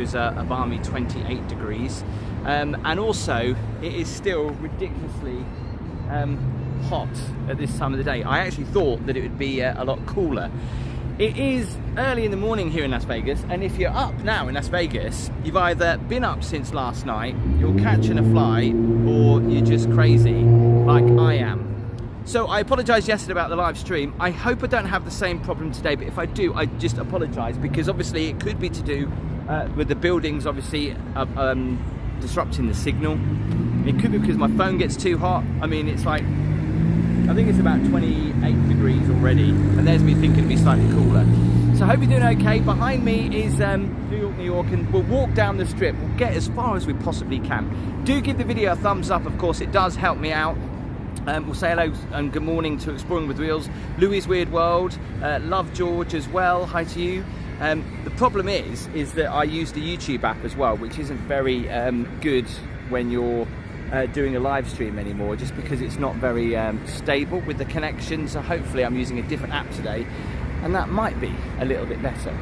It's a balmy 28 degrees, and also it is still ridiculously hot at this time of the day. I actually thought that it would be a lot cooler. It is early in the morning here in Las Vegas, and if you're up now in Las Vegas, you've either been up since last night, you're catching a flight, or you're just crazy like I am. So I apologise yesterday about the live stream. I hope I don't have the same problem today, but if I do, I just apologise, because obviously it could be to do with the buildings obviously disrupting the signal. It could be because my phone gets too hot. I mean, it's like, I think it's about 28 degrees already, and there's me thinking it'd be slightly cooler. So I hope you're doing okay. Behind me is New York, and we'll walk down the strip. We'll get as far as we possibly can. Do give the video a thumbs up, of course, it does help me out. We'll say hello and good morning to Exploring with Wheels, Louis' Weird World, Love George as well, hi to you. The problem is that I use the YouTube app as well, which isn't very good when you're doing a live stream anymore, just because it's not very stable with the connection. So hopefully I'm using a different app today, and that might be a little bit better.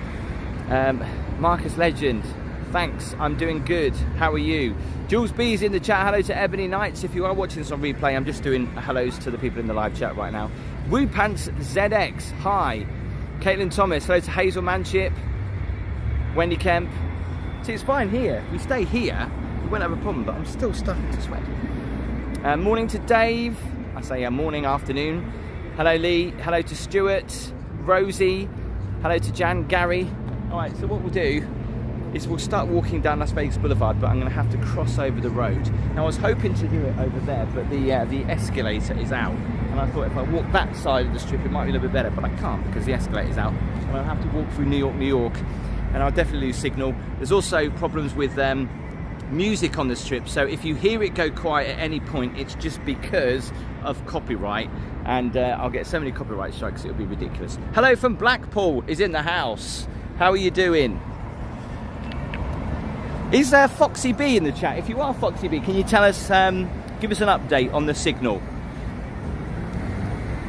Marcus Legend, thanks, I'm doing good, how are you? Jules B's in the chat, hello to Ebony Knights. If you are watching this on replay, I'm just doing hellos to the people in the live chat right now. Woo Pants ZX, hi. Caitlin Thomas, hello to Hazel Manship. Wendy Kemp. See, it's fine here. If we stay here, we won't have a problem, but I'm still starting to sweat. Morning to Dave. I say morning, afternoon. Hello Lee, hello to Stuart, Rosie, hello to Jan, Gary. All right, so what we'll do is we'll start walking down Las Vegas Boulevard, but I'm going to have to cross over the road. Now I was hoping to do it over there, but the escalator is out, and I thought if I walk that side of the strip it might be a little bit better, but I can't because the escalator is out, and I'll have to walk through New York, and I'll definitely lose signal. There's also problems with music on the strip, so if you hear it go quiet at any point, it's just because of copyright, and I'll get so many copyright strikes it'll be ridiculous. Hello from Blackpool is in the house. How are you doing? Is there Foxy B in the chat? If you are Foxy B, can you tell us, give us an update on the signal?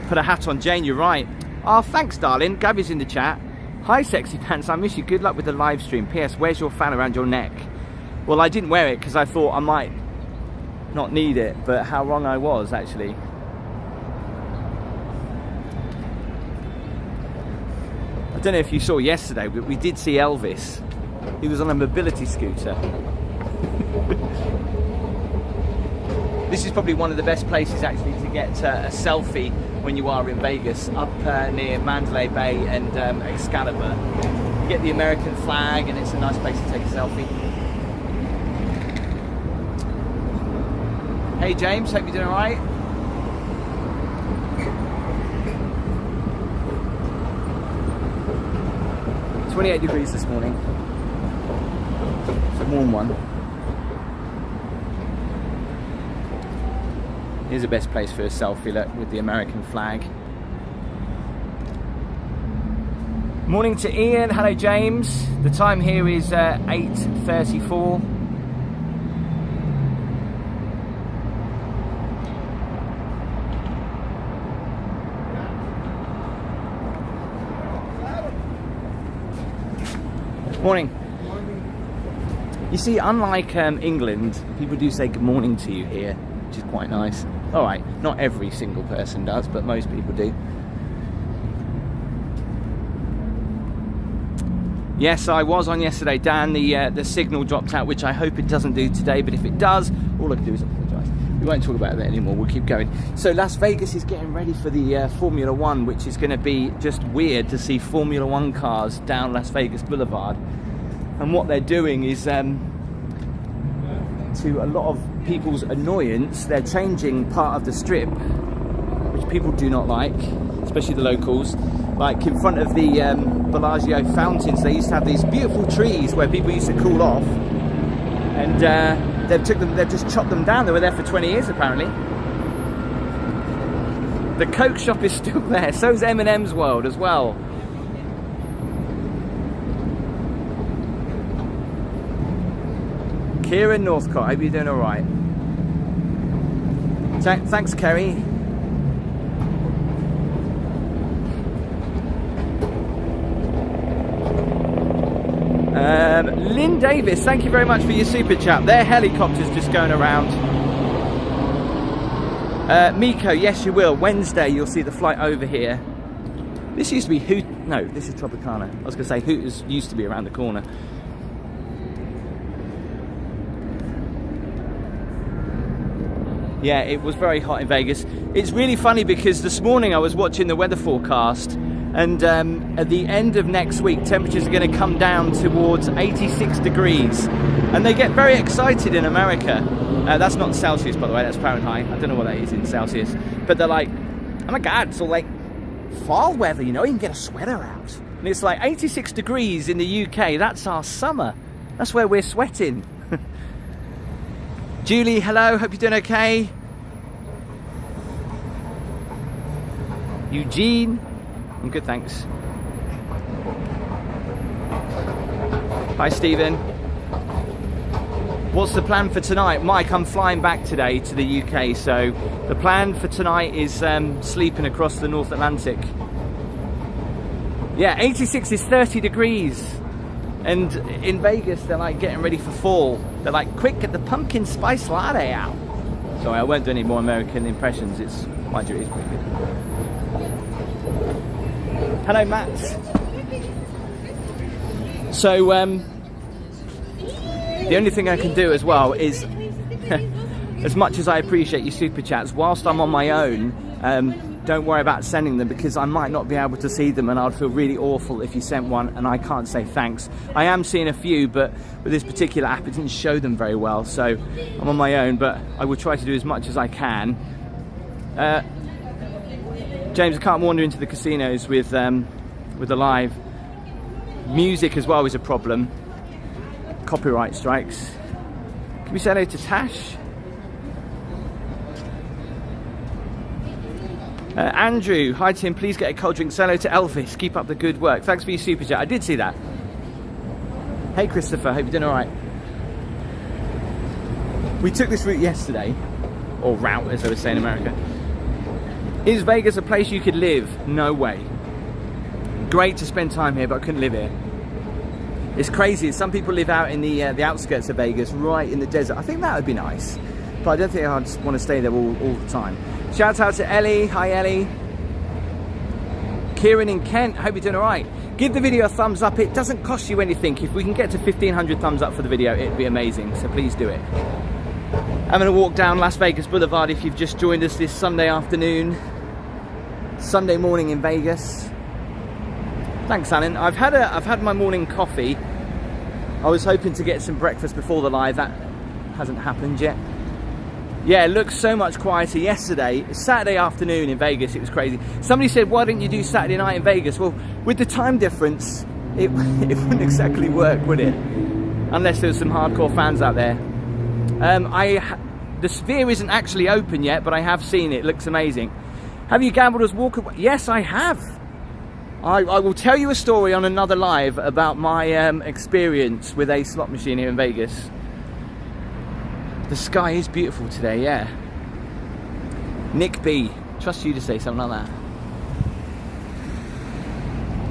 Put a hat on, Jane, you're right. Oh, thanks, darling. Gabby's in the chat. Hi, Sexy Pants, I miss you. Good luck with the live stream. P.S. Where's your fan around your neck? Well, I didn't wear it because I thought I might not need it, but how wrong I was, actually. I don't know if you saw yesterday, but we did see Elvis. He was on a mobility scooter. This is probably one of the best places actually to get a selfie when you are in Vegas, up near Mandalay Bay and Excalibur. You get the American flag, and it's a nice place to take a selfie. Hey James, hope you're doing all right. It's 28 degrees this morning. It's a warm one. Here's the best place for a selfie, look, with the American flag. Morning to Ian, hello James. The time here is 8:34. Morning. You see, unlike England, people do say good morning to you here, which is quite nice. All right, not every single person does, but most people do. Yes, I was on yesterday, Dan. The signal dropped out, which I hope it doesn't do today, but if it does, all I can do is apologise. We won't talk about that anymore, we'll keep going. So Las Vegas is getting ready for the Formula One, which is going to be just weird to see Formula One cars down Las Vegas Boulevard. And what they're doing is, to a lot of people's annoyance, they're changing part of the strip, which people do not like, especially the locals. Like in front of the Bellagio fountains, they used to have these beautiful trees where people used to cool off, and they've just chopped them down. They were there for 20 years apparently. The Coke shop is still there, so's M&M's World as well. Kieran Northcott, hope you're doing all right. Thanks, Kerry. Lynn Davis, thank you very much for your super chat. Their helicopter's just going around. Miko, yes you will. Wednesday you'll see the flight over here. This used to be no, this is Tropicana. I was going to say Hooters used to be around the corner. Yeah, it was very hot in Vegas. It's really funny because this morning I was watching the weather forecast, and at the end of next week temperatures are going to come down towards 86 degrees, and they get very excited in America. That's not Celsius, by the way, that's Fahrenheit. I don't know what that is in Celsius, but they're like, oh my god, so like fall weather, you know, you can get a sweater out. And it's like 86 degrees in the UK, that's our summer. That's where we're sweating. Julie, hello, hope you're doing okay. Eugene, I'm good, thanks. Hi, Stephen. What's the plan for tonight? Mike, I'm flying back today to the UK, so the plan for tonight is sleeping across the North Atlantic. Yeah, 86 is 30 degrees. And in Vegas, they're like getting ready for fall. They're like, quick, get the pumpkin spice latte out. Sorry, I won't do any more American impressions. It's, mind you, it is pretty good. Hello, Matt. So, the only thing I can do as well is, as much as I appreciate your super chats, whilst I'm on my own, don't worry about sending them, because I might not be able to see them, and I'd feel really awful if you sent one and I can't say thanks. I am seeing a few, but with this particular app it didn't show them very well, so I'm on my own, but I will try to do as much as I can. James, I can't wander into the casinos with the live. Music as well is a problem. Copyright strikes. Can we say hello to Tash? Andrew, hi Tim, please get a cold drink. Say hello to Elvis, keep up the good work. Thanks for your super chat, I did see that. Hey Christopher, hope you're doing alright. We took this route yesterday, or route as they would say in America. Is Vegas a place you could live? No way. Great to spend time here, but I couldn't live here. It's crazy, some people live out in the outskirts of Vegas, right in the desert. I think that would be nice, but I don't think I'd want to stay there all the time. Shout out to Ellie, hi Ellie. Kieran in Kent, hope you're doing alright. Give the video a thumbs up, it doesn't cost you anything. If we can get to 1,500 thumbs up for the video, it'd be amazing, so please do it. Having a walk down Las Vegas Boulevard if you've just joined us this Sunday afternoon. Sunday morning in Vegas. Thanks Alan, I've had my morning coffee. I was hoping to get some breakfast before the live, that hasn't happened yet. Yeah, it looks so much quieter. Yesterday, Saturday afternoon in Vegas, it was crazy. Somebody said, why didn't you do Saturday night in Vegas? Well, with the time difference, it wouldn't exactly work, would it? Unless there was some hardcore fans out there. The Sphere isn't actually open yet, but I have seen it. It looks amazing. Have you gambled as Walker? Yes, I have. I will tell you a story on another live about my experience with a slot machine here in Vegas. The sky is beautiful today, yeah. Nick B, trust you to say something like that.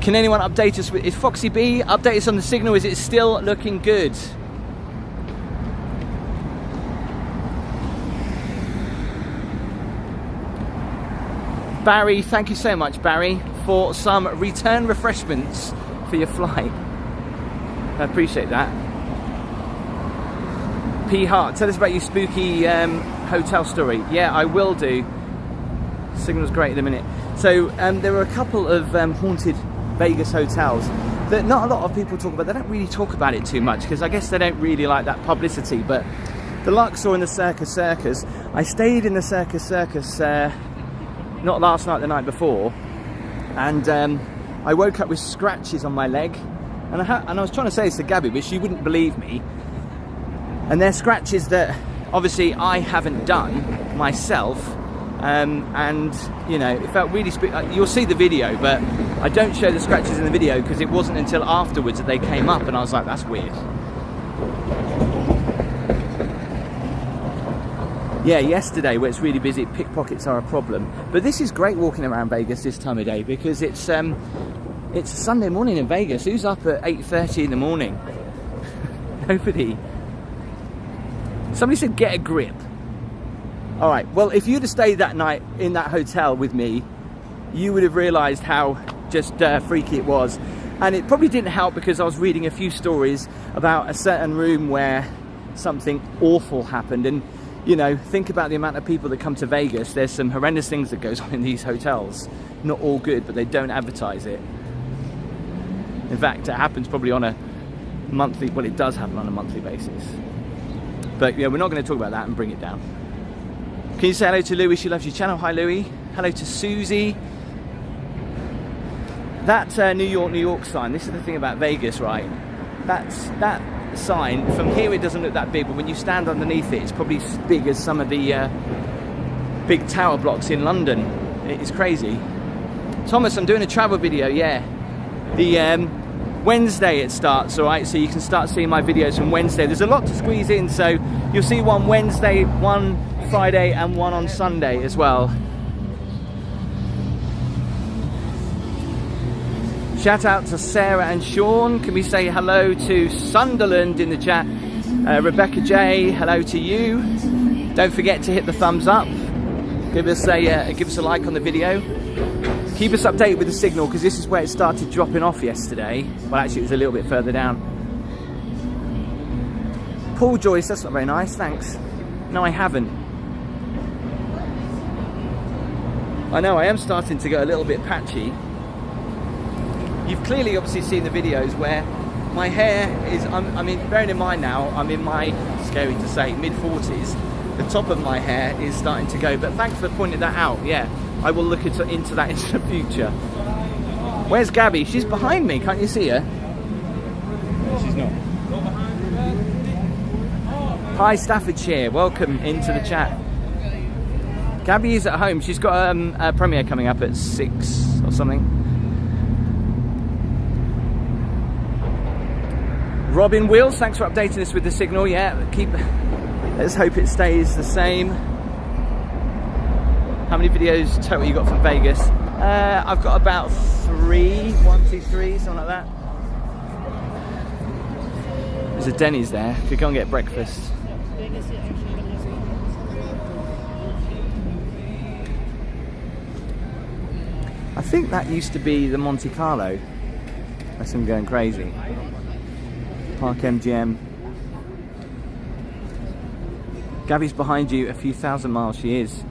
Can anyone update us? Is Foxy B, update us on the signal, is it still looking good? Barry, thank you so much, Barry, for some return refreshments for your flight. I appreciate that. P Hart, tell us about your spooky hotel story. Yeah, I will do. Signal's great at the minute. So there were a couple of haunted Vegas hotels that not a lot of people talk about. They don't really talk about it too much because I guess they don't really like that publicity. But the Luxor and the Circus Circus, I stayed in the Circus Circus not last night, the night before, and I woke up with scratches on my leg, and I was trying to say this to Gabby, but she wouldn't believe me. And they're scratches that obviously I haven't done myself, and you know, it felt really you'll see the video, but I don't show the scratches in the video because it wasn't until afterwards that they came up, and I was like, that's weird. Yeah, yesterday where it's really busy, pickpockets are a problem, but this is great walking around Vegas this time of day because it's a Sunday morning in Vegas. Who's up at 8:30 in the morning Nobody. Somebody said get a grip. All right, well, if you'd have stayed that night in that hotel with me, you would have realized how just freaky it was. And it probably didn't help because I was reading a few stories about a certain room where something awful happened. And you know, think about the amount of people that come to Vegas. There's some horrendous things that goes on in these hotels. Not all good, but they don't advertise it. In fact, it happens probably on a monthly, well, it does happen on a monthly basis. But yeah, we're not going to talk about that and bring it down. Can you say hello to Louis? She loves your channel. Hi, Louis. Hello to Susie. That New York sign, this is the thing about Vegas, right? That sign, from here it doesn't look that big, but when you stand underneath it, it's probably as big as some of the big tower blocks in London. It's crazy. Thomas, I'm doing a travel video, yeah. The Wednesday it starts, all right? So you can start seeing my videos from Wednesday. There's a lot to squeeze in, so you'll see one Wednesday, one Friday, and one on Sunday as well. Shout out to Sarah and Sean. Can we say hello to Sunderland in the chat? Rebecca J, hello to you. Don't forget to hit the thumbs up. Give us a like on the video. Keep us updated with the signal because this is where it started dropping off yesterday. Well, actually, it was a little bit further down. Paul Joyce, that's not very nice, thanks. No, I haven't. I know, I am starting to go a little bit patchy. You've clearly obviously seen the videos where my hair is, I mean, bearing in mind now, I'm in my, scary to say, mid-40s. The top of my hair is starting to go, but thanks for pointing that out, yeah. I will look into that in the future. Where's Gabby? She's behind me, can't you see her? She's not. Hi Staffordshire, welcome into the chat. Gabby is at home, she's got a premiere coming up at 6 or something. Robin Wills, thanks for updating us with the signal. Yeah, let's hope it stays the same. How many videos total you got from Vegas? I've got about 3, 1, 2, 3, something like that. There's a Denny's there, could go and get breakfast. I think that used to be the Monte Carlo. That's him going crazy. Park MGM. Gabby's behind you a few thousand miles, she is.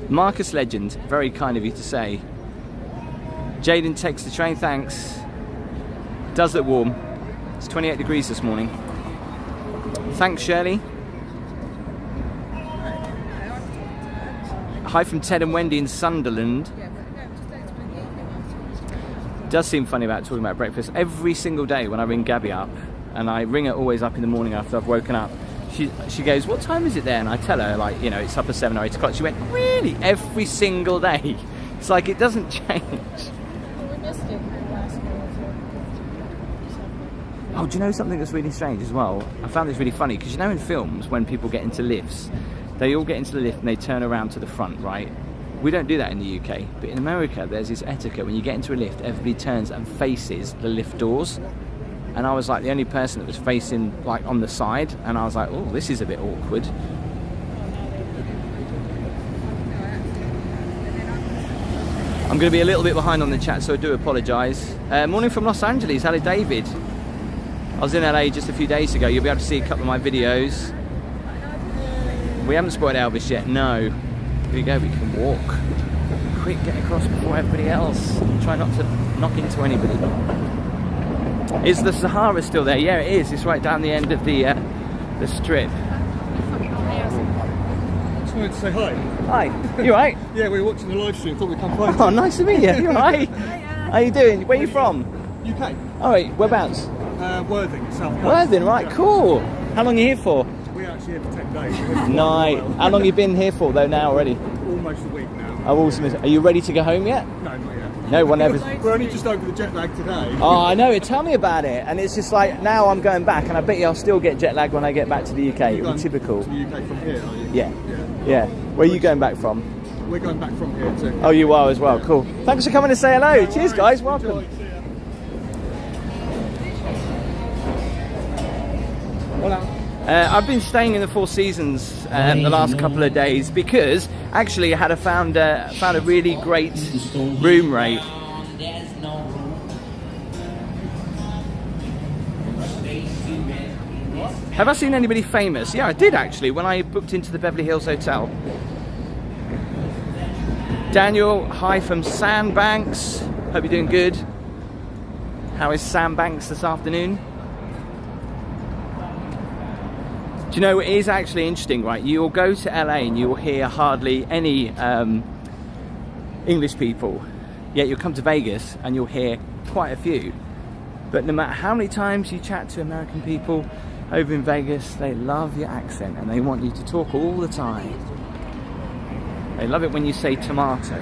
Marcus Legend, very kind of you to say. Jaden takes the train, thanks. Does look warm. It's 28 degrees this morning. Thanks, Shirley. Hi from Ted and Wendy in Sunderland. Does seem funny about talking about breakfast. Every single day when I ring Gabby up, and I ring her always up in the morning after I've woken up, she goes, what time is it there? And I tell her, like, you know, it's up at 7 or 8 o'clock. She went, really? Every single day? It's like it doesn't change. Oh, do you know something that's really strange as well? I found this really funny because, you know, in films when people get into lifts, they all get into the lift and they turn around to the front, right? We don't do that in the UK, but in America there's this etiquette. When you get into a lift, everybody turns and faces the lift doors. And I was like the only person that was facing like on the side, and I was like, oh, this is a bit awkward. I'm going to be a little bit behind on the chat, so I do apologise. Morning from Los Angeles. Hello, David. I was in LA just a few days ago. You'll be able to see a couple of my videos. We haven't spoiled Elvis yet, no. Here we go, we can walk. Quick, get across before everybody else. Try not to knock into anybody. Is the Sahara still there? Yeah, it is. It's right down the end of the strip. Just wanted to say hi. Hi, you alright? Yeah, we were watching the live stream, thought we'd come find you. Oh, nice to meet you. You alright? How you doing? Where are you from? UK. Alright, whereabouts? Worthing, South Coast. Worthing, right, Yeah. Cool. How long are you here for? We're actually here for 10 days. Nice. How long have you been here for though now already? Almost a week now. Oh, awesome. Are you ready to go home yet? No, not yet. No one ever. We're only just over the jet lag today. Oh, I know. Tell me about it. And it's just like now I'm going back, and I bet you I'll still get jet lag when I get back to the UK. You're going Typical. to the UK from here, are you? Yeah. Yeah. Yeah. Where are you going back from? We're going back from here too. Oh, you are as well. Cool. Thanks for coming to say hello. Cheers, guys. Welcome. Enjoy. See ya. I've been staying in the Four Seasons the last couple of days because actually I had found a really great room rate. Have I seen anybody famous? Yeah, I did actually when I booked into the Beverly Hills Hotel. Daniel, hi from Sandbanks. Hope you're doing good. How is Sandbanks this afternoon? Do you know, it is actually interesting, right? You'll go to LA and you'll hear hardly any English people, yet you'll come to Vegas and you'll hear quite a few. But no matter how many times you chat to American people over in Vegas, they love your accent and they want you to talk all the time. They love it when you say tomato.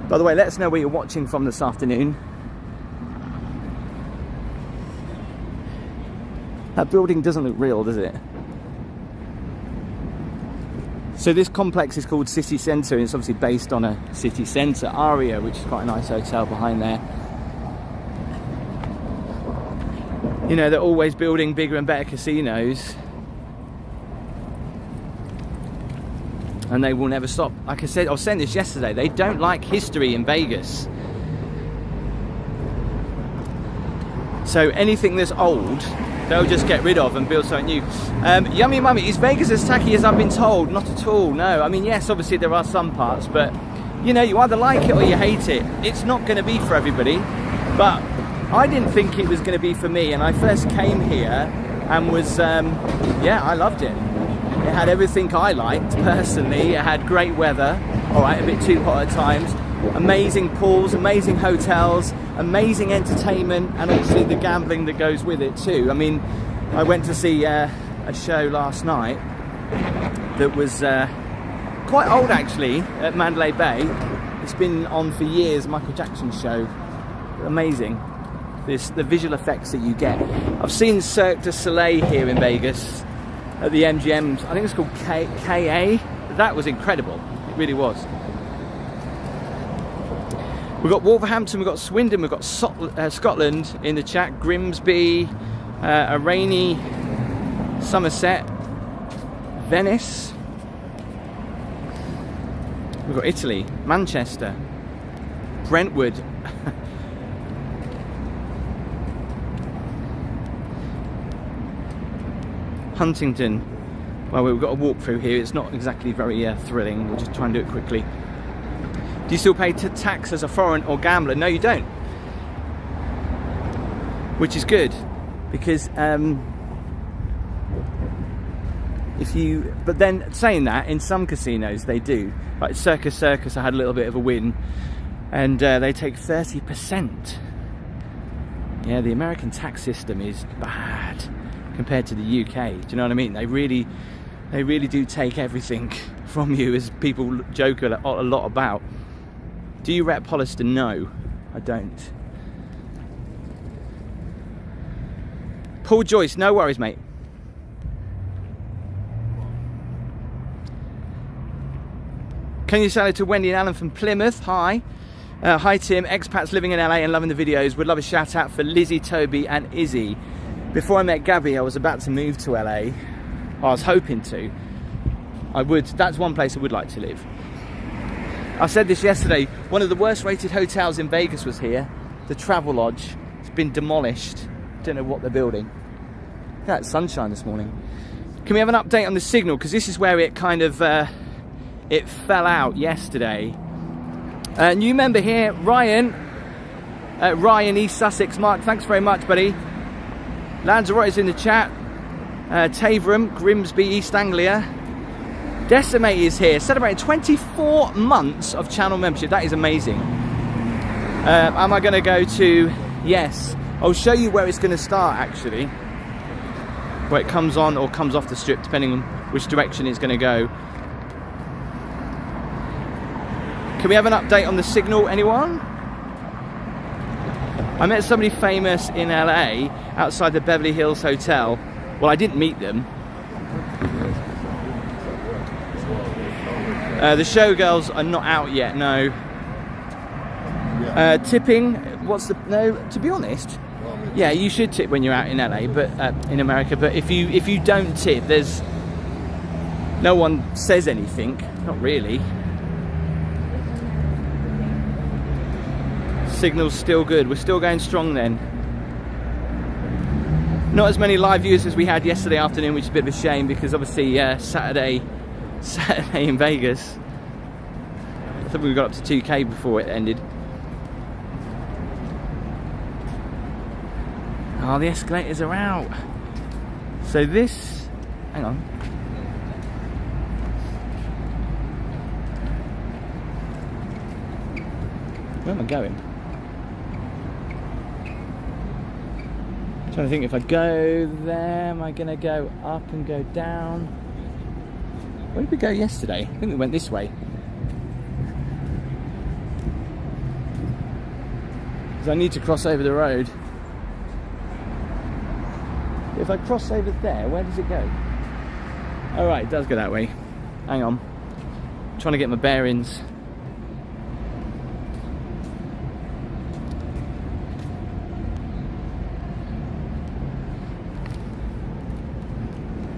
By the way, let us know where you're watching from this afternoon. That building doesn't look real, does it? So this complex is called City Center, and it's obviously based on a city center, Aria, which is quite a nice hotel behind there. You know, they're always building bigger and better casinos. And they will never stop. Like I said, I was saying this yesterday, they don't like history in Vegas. So anything that's old, they'll just get rid of and build something new. Yummy Mummy, is Vegas as tacky as I've been told? Not at all, no. I mean, yes, obviously there are some parts, but you know, you either like it or you hate it. It's not going to be for everybody, but I didn't think it was going to be for me, and I first came here and was, yeah, I loved it. It had everything I liked, personally. It had great weather, alright, a bit too hot at times. Amazing pools, amazing hotels, amazing entertainment, and obviously the gambling that goes with it too. I mean, I went to see a show last night that was quite old actually, at Mandalay Bay. It's been on for years, Michael Jackson show. Amazing. The visual effects that you get. I've seen Cirque du Soleil here in Vegas at the MGM, I think it's called KA. That was incredible, it really was. We've got Wolverhampton, we've got Swindon, we've got Scotland in the chat, Grimsby, a rainy Somerset, Venice. We've got Italy, Manchester, Brentwood. Huntington. Well, we've got a walk through here. It's not exactly very thrilling. We'll just try and do it quickly. Do you still pay tax as a foreign or gambler? No, you don't. Which is good, because but then saying that, in some casinos they do. Like Circus, I had a little bit of a win, and they take 30%. Yeah, the American tax system is bad compared to the UK. Do you know what I mean? They really do take everything from you, as people joke a lot about. Do you rep Hollister? No, I don't. Paul Joyce, no worries, mate. Can you sell it to Wendy and Alan from Plymouth? Hi. Hi Tim, expats living in LA and loving the videos. Would love a shout out for Lizzie, Toby and Izzy. Before I met Gabby, I was about to move to LA. I was hoping to. That's one place I would like to live. I said this yesterday, one of the worst rated hotels in Vegas was here, the Travelodge. It's been demolished. Don't know what they're building. Yeah, it's sunshine this morning. Can we have an update on the signal? Because this is where it kind of, it fell out yesterday. New member here, Ryan. Ryan, East Sussex. Mark, thanks very much, buddy. Lanzarote is in the chat. Taveram, Grimsby, East Anglia. Decimate is here, celebrating 24 months of channel membership. That is amazing. Am I going to go to... Yes. I'll show you where it's going to start, actually. Where it comes on or comes off the strip, depending on which direction it's going to go. Can we have an update on the signal, anyone? I met somebody famous in LA outside the Beverly Hills Hotel. Well, I didn't meet them. The showgirls are not out yet, no. Tipping, no, to be honest, Yeah, you should tip when you're out in LA, but in America. But if you don't tip, there's no one says anything. Not really. Signal's still good. We're still going strong then. Not as many live viewers as we had yesterday afternoon, which is a bit of a shame because obviously Saturday in Vegas, I think we got up to 2K before it ended. Oh, the escalators are out. So this, hang on. Where am I going? I'm trying to think, if I go there, am I going to go up and go down? Where did we go yesterday? I think we went this way. Because I need to cross over the road. If I cross over there, where does it go? Oh right, it does go that way. Hang on. I'm trying to get my bearings.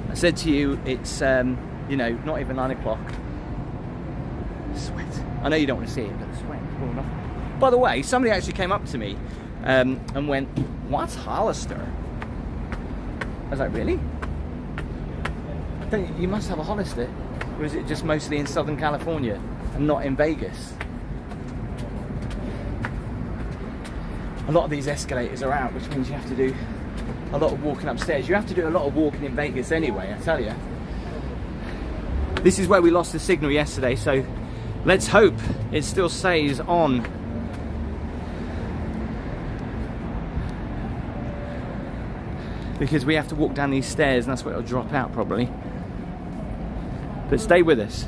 I said to you, it's you know, not even 9 o'clock. Sweat. I know you don't want to see it, but the sweat is pouring off. By the way, somebody actually came up to me and went, "What's Hollister?" I was like, "Really? You must have a Hollister." Or is it just mostly in Southern California and not in Vegas? A lot of these escalators are out, which means you have to do a lot of walking upstairs. You have to do a lot of walking in Vegas anyway, I tell you. This is where we lost the signal yesterday, so let's hope it still stays on. Because we have to walk down these stairs and that's where it'll drop out probably. But stay with us.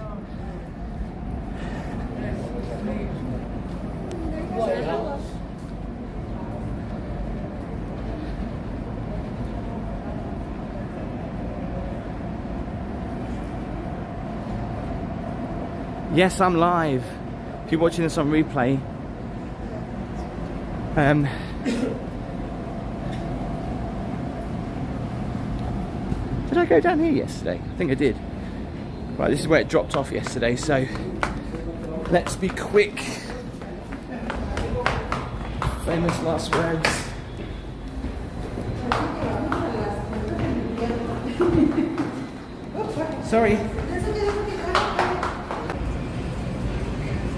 Yes, I'm live. If you're watching this on replay, did I go down here yesterday? I think I did. Right, this is where it dropped off yesterday, so let's be quick. Famous last words. Sorry.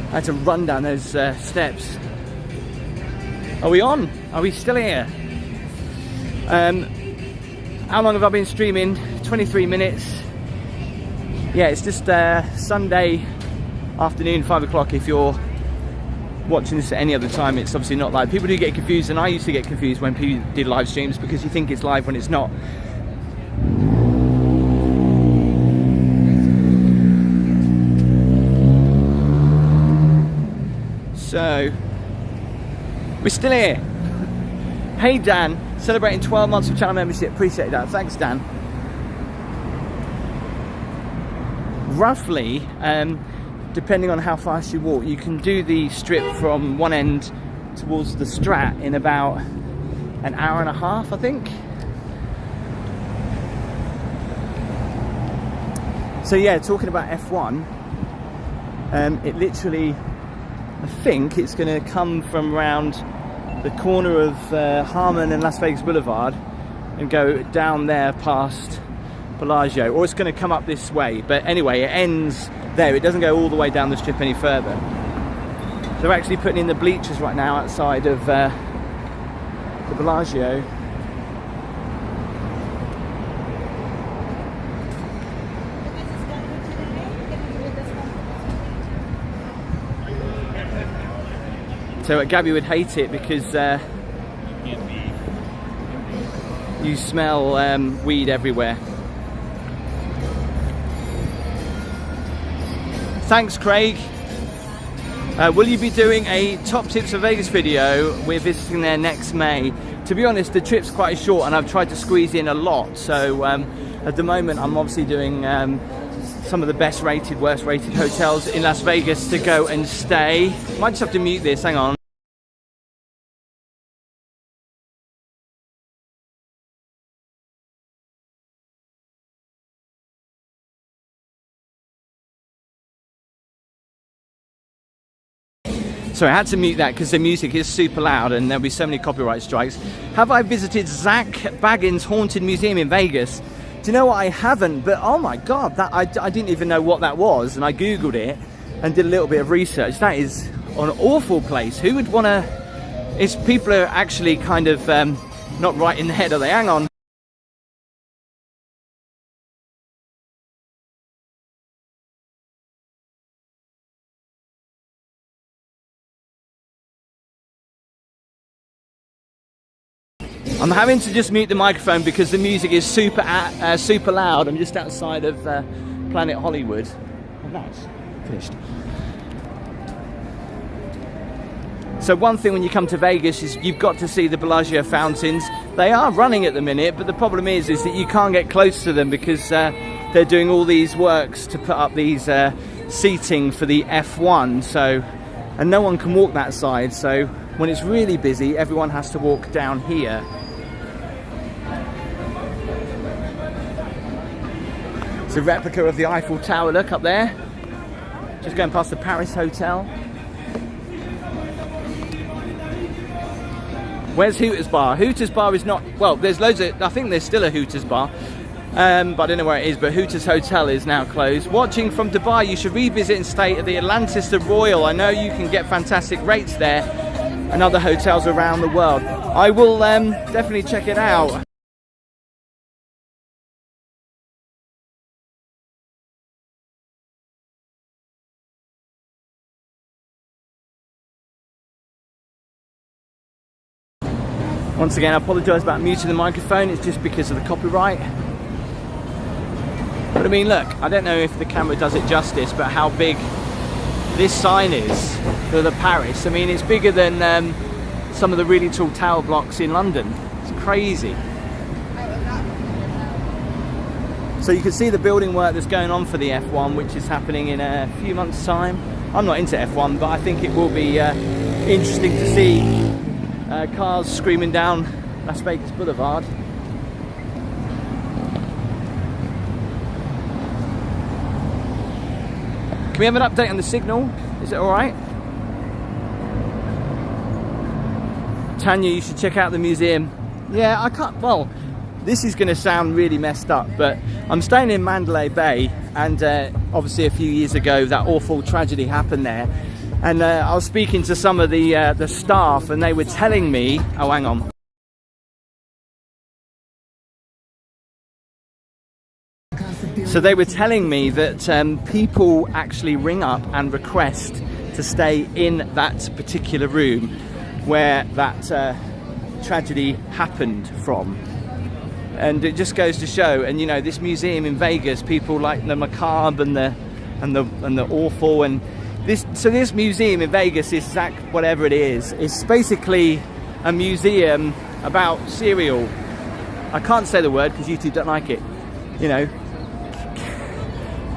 I had to run down those steps. Are we on? Are we still here? How long have I been streaming? 23 minutes. Yeah, it's just Sunday afternoon, 5 o'clock. If you're watching this at any other time, it's obviously not live. People do get confused, and I used to get confused when people did live streams because you think it's live when it's not. So, we're still here. Hey Dan, celebrating 12 months of channel membership. Appreciate that. Thanks, Dan. Roughly, depending on how fast you walk, you can do the strip from one end towards the Strat in about an hour and a half, I think. So yeah, talking about F1, it literally, I think it's going to come from around the corner of Harmon and Las Vegas Boulevard and go down there past Bellagio, or it's going to come up this way. But anyway, it ends there. It doesn't go all the way down the strip any further. They're actually putting in the bleachers right now outside of the Bellagio. So Gabby would hate it because you smell weed everywhere. Thanks, Craig. Will you be doing a Top Tips for Vegas video? We're visiting there next May. To be honest, the trip's quite short and I've tried to squeeze in a lot. So at the moment, I'm obviously doing some of the best rated, worst rated hotels in Las Vegas to go and stay. Might just have to mute this, hang on. Sorry, I had to mute that because the music is super loud and there'll be so many copyright strikes. Have I visited Zach Bagans' Haunted Museum in Vegas? Do you know what? I haven't, but oh my God, that I didn't even know what that was, and I Googled it and did a little bit of research. That is an awful place. Who would want to... It's people are actually kind of not right in the head, are they? Hang on. I'm having to just mute the microphone because the music is super loud. I'm just outside of Planet Hollywood. Oh, nice. Finished. So one thing when you come to Vegas is you've got to see the Bellagio fountains. They are running at the minute, but the problem is that you can't get close to them because they're doing all these works to put up these seating for the F1. So, and no one can walk that side. So when it's really busy, everyone has to walk down here. It's a replica of the Eiffel Tower, look up there. Just going past the Paris Hotel. Where's Hooters Bar? Hooters Bar is not, well, there's loads of, I think there's still a Hooters Bar. But I don't know where it is, but Hooters Hotel is now closed. Watching from Dubai, you should revisit and stay at the Atlantis the Royal. I know you can get fantastic rates there and other hotels around the world. I will definitely check it out. Once again, I apologise about muting the microphone, it's just because of the copyright. But I mean, look, I don't know if the camera does it justice, but how big this sign is for the Paris. I mean, it's bigger than some of the really tall tower blocks in London. It's crazy. So you can see the building work that's going on for the F1, which is happening in a few months' time. I'm not into F1, but I think it will be interesting to see cars screaming down Las Vegas Boulevard. Can we have an update on the signal? Is it alright? Tanya, you should check out the museum. Yeah, I can't, well, this is going to sound really messed up, but I'm staying in Mandalay Bay, and obviously a few years ago that awful tragedy happened there. And I was speaking to some of the staff, and they were telling me, oh, hang on. So they were telling me that people actually ring up and request to stay in that particular room where that tragedy happened from. And it just goes to show, and you know, this museum in Vegas, people like the macabre and the awful, and this museum in Vegas is Zach whatever it is. It's basically a museum about cereal. I can't say the word because YouTube don't like it. You know,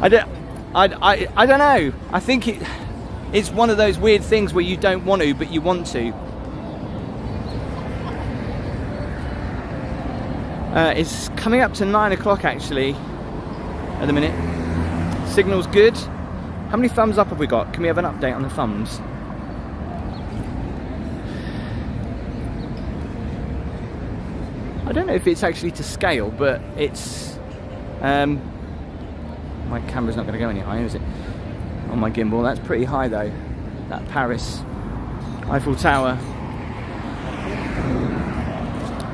I don't know. I think it's one of those weird things where you don't want to, but you want to. It's coming up to 9 o'clock actually at the minute. Signal's good. How many thumbs up have we got? Can we have an update on the thumbs? I don't know if it's actually to scale, but it's my camera's not going to go any higher, is it? On my gimbal. That's pretty high though, that Paris Eiffel Tower.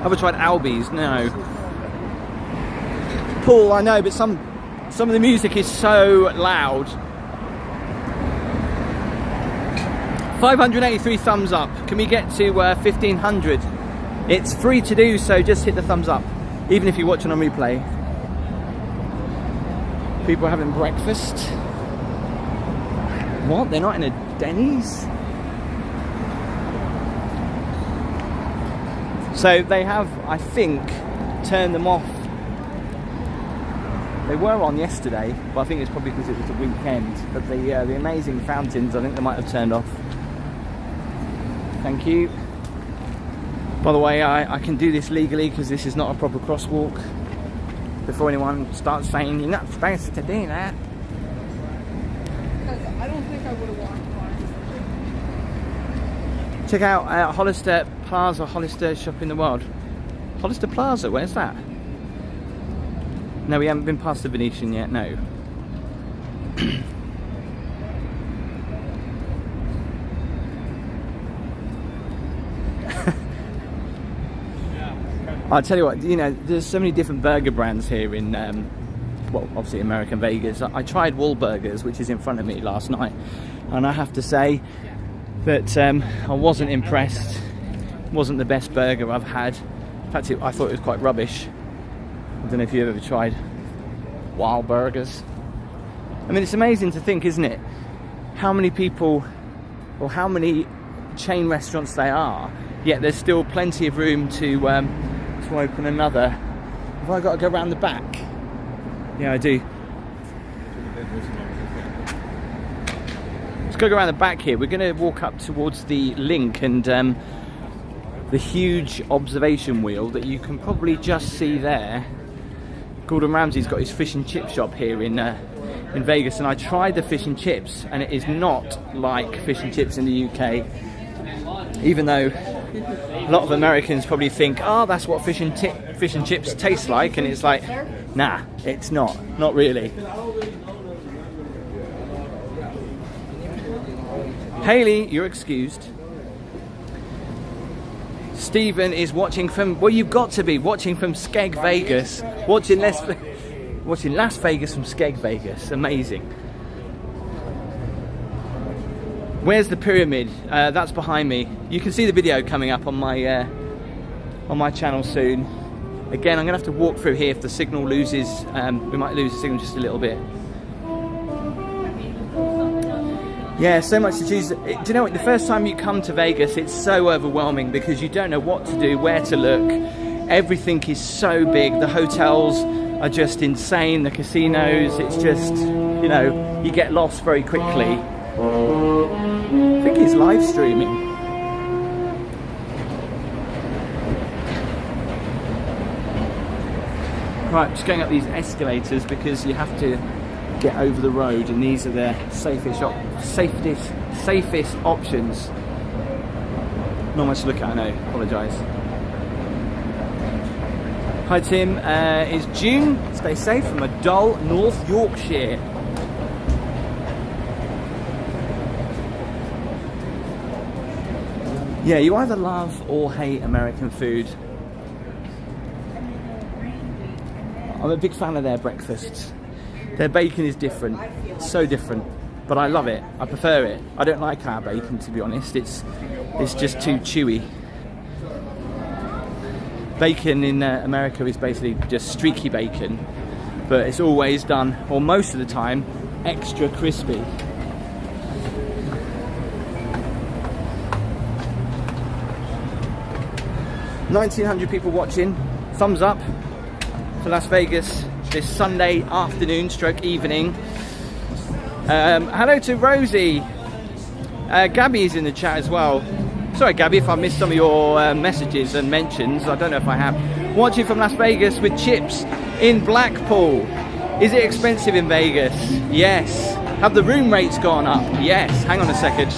Have I tried Albi's? No. Paul, I know, but some of the music is so loud. 583 thumbs up. Can we get to 1500? It's free to do, so just hit the thumbs up, even if you're watching on replay. People are having breakfast. What? They're not in a Denny's? So they have, I think, turned them off. They were on yesterday, but I think it's probably because it was the weekend. But the amazing fountains, I think they might have turned off. Thank you. By the way, I can do this legally because this is not a proper crosswalk. Before anyone starts saying you're not supposed to do that. Because I don't think I would have walked Check out Hollister Plaza, Hollister Shop in the World. Hollister Plaza, where's that? No, we haven't been past the Venetian yet, no. I'll tell you what, you know, there's so many different burger brands here in, well, obviously American Vegas. I tried Wahlburgers, which is in front of me last night, and I have to say that I wasn't impressed. It wasn't the best burger I've had. In fact, I thought it was quite rubbish. I don't know if you've ever tried Wahlburgers. I mean, it's amazing to think, isn't it, how many people, or how many chain restaurants there are, yet there's still plenty of room to open another. Have I got to go around the back? Yeah, I do. Let's go around the back here. We're going to walk up towards the link and the huge observation wheel that you can probably just see there. Gordon Ramsay's got his fish and chip shop here in Vegas, and I tried the fish and chips, and it is not like fish and chips in the UK. Even though a lot of Americans probably think, oh, that's what fish and chips taste like, and it's like, nah, it's not really. Hayley, you're excused. Stephen is watching from, well, you've got to be watching from Skeg Vegas, watching Las Vegas from Skeg Vegas. Amazing. Where's the pyramid? That's behind me. You can see the video coming up on my channel soon. Again, I'm gonna have to walk through here if the signal loses. We might lose the signal just a little bit. Yeah, so much to choose. Do you know what? The first time you come to Vegas, it's so overwhelming because you don't know what to do, where to look. Everything is so big. The hotels are just insane. The casinos, it's just, you know, you get lost very quickly. I think he's live streaming. Right, just going up these escalators because you have to get over the road, and these are the safest options. Not much to look at, I know. Apologise. Hi Tim, it's June. Stay safe from a dull North Yorkshire. Yeah, you either love or hate American food. I'm a big fan of their breakfasts. Their bacon is different, so different, but I love it. I prefer it. I don't like our bacon, to be honest. It's just too chewy. Bacon in America is basically just streaky bacon, but it's always done, or most of the time, extra crispy. 1,900 people watching. Thumbs up for Las Vegas this Sunday afternoon stroke evening. Hello to Rosie. Gabby is in the chat as well. Sorry Gabby if I missed some of your messages and mentions. I don't know if I have. Watching from Las Vegas with Chips in Blackpool. Is it expensive in Vegas? Yes. Have the room rates gone up? Yes. Hang on a second.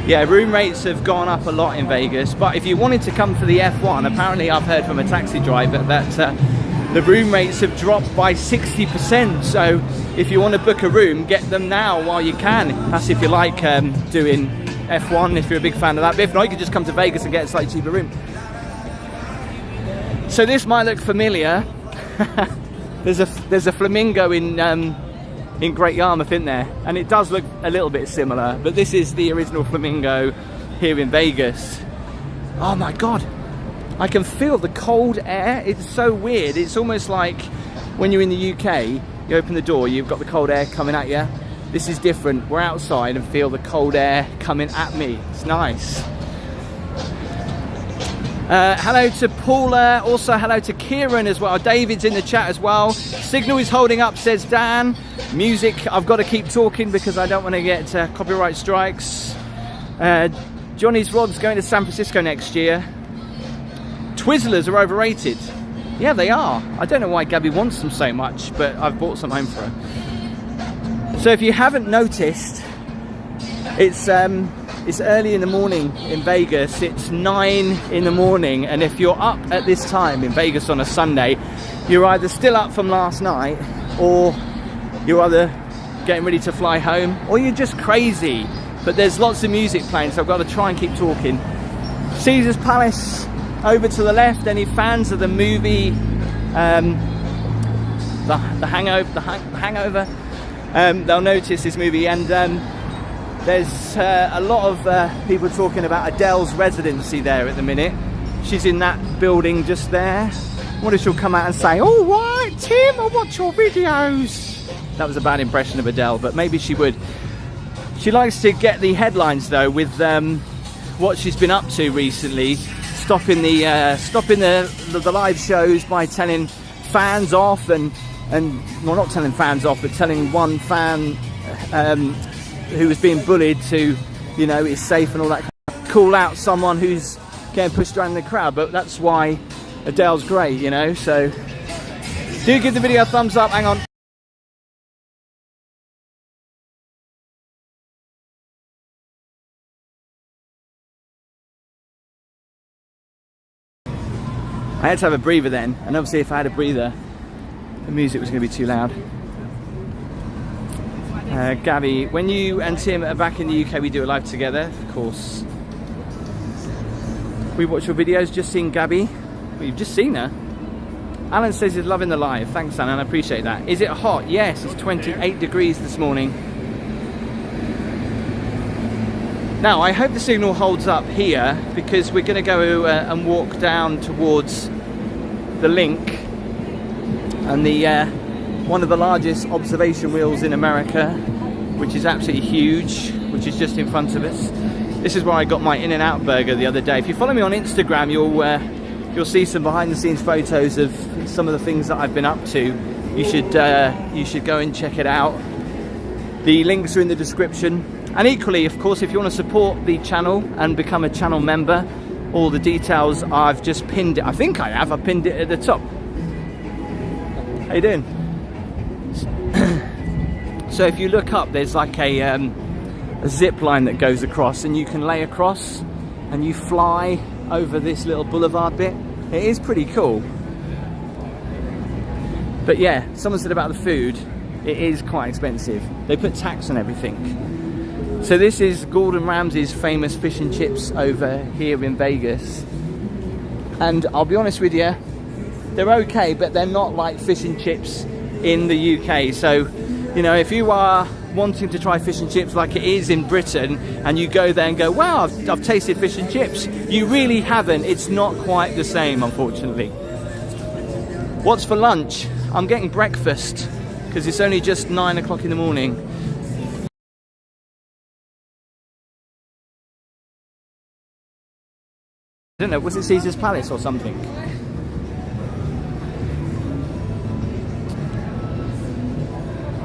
Yeah, room rates have gone up a lot in Vegas, but if you wanted to come for the F1, apparently I've heard from a taxi driver that the room rates have dropped by 60%, so if you want to book a room, get them now while you can. That's if you like doing F1, if you're a big fan of that, but if not, you can just come to Vegas and get a slightly cheaper room. So this might look familiar. There's a flamingo in Great Yarmouth in there, and it does look a little bit similar, but this is the original flamingo here in Vegas. Oh my god, I can feel the cold air. It's so weird. It's almost like when you're in the UK, you open the door, you've got the cold air coming at you. This is different. We're outside and feel the cold air coming at me. It's nice. Hello to Paula, also hello to Kieran as well. David's in the chat as well. Signal is holding up, says Dan. Music, I've got to keep talking because I don't want to get copyright strikes. Johnny's Rod's going to San Francisco next year. Twizzlers are overrated. Yeah, they are. I don't know why Gabby wants them so much, but I've bought some home for her. So if you haven't noticed, It's early in the morning in Vegas. It's 9 in the morning, and if you're up at this time in Vegas on a Sunday, you're either still up from last night, or you're either getting ready to fly home, or you're just crazy. But there's lots of music playing, so I've got to try and keep talking. Caesar's Palace over to the left. Any fans of the movie the Hangover, they'll notice this movie. And there's a lot of people talking about Adele's residency there at the minute. She's in that building just there. I wonder if she'll come out and say, "All right, Tim, I watch your videos." That was a bad impression of Adele, but maybe she would. She likes to get the headlines though with what she's been up to recently, stopping the live shows by telling fans off, and well, not telling fans off, but telling one fan who was being bullied to, you know, is safe and all that, call out someone who's getting pushed around in the crowd. But that's why Adele's great, you know. So do give the video a thumbs up. Hang on. I had to have a breather then, and obviously if I had a breather, the music was going to be too loud. Gabby, when you and Tim are back in the UK, we do it live together, of course. We watch your videos, just seen Gabby. Well, you've just seen her. Alan says he's loving the live. Thanks, Alan, I appreciate that. Is it hot? Yes, it's 28 degrees this morning. Now, I hope the signal holds up here, because we're going to go and walk down towards the Link and the one of the largest observation wheels in America, which is absolutely huge, which is just in front of us. This is where I got my In-N-Out burger the other day. If you follow me on Instagram, you'll see some behind-the-scenes photos of some of the things that I've been up to. You should go and check it out. The links are in the description. And equally, of course, if you want to support the channel and become a channel member, all the details I've just pinned it. I think I have. I pinned it at the top. How you doing? So if you look up, there's like a zip line that goes across, and you can lay across and you fly over this little boulevard bit. It is pretty cool. But yeah, someone said about the food, it is quite expensive. They put tax on everything. So this is Gordon Ramsay's famous fish and chips over here in Vegas. And I'll be honest with you, they're okay, but they're not like fish and chips in the UK. So, you know, if you are wanting to try fish and chips like it is in Britain, and you go there and go, wow, I've tasted fish and chips, you really haven't. It's not quite the same, unfortunately. What's for lunch? I'm getting breakfast, because it's only just 9 o'clock in the morning. I don't know, was it Caesar's Palace or something?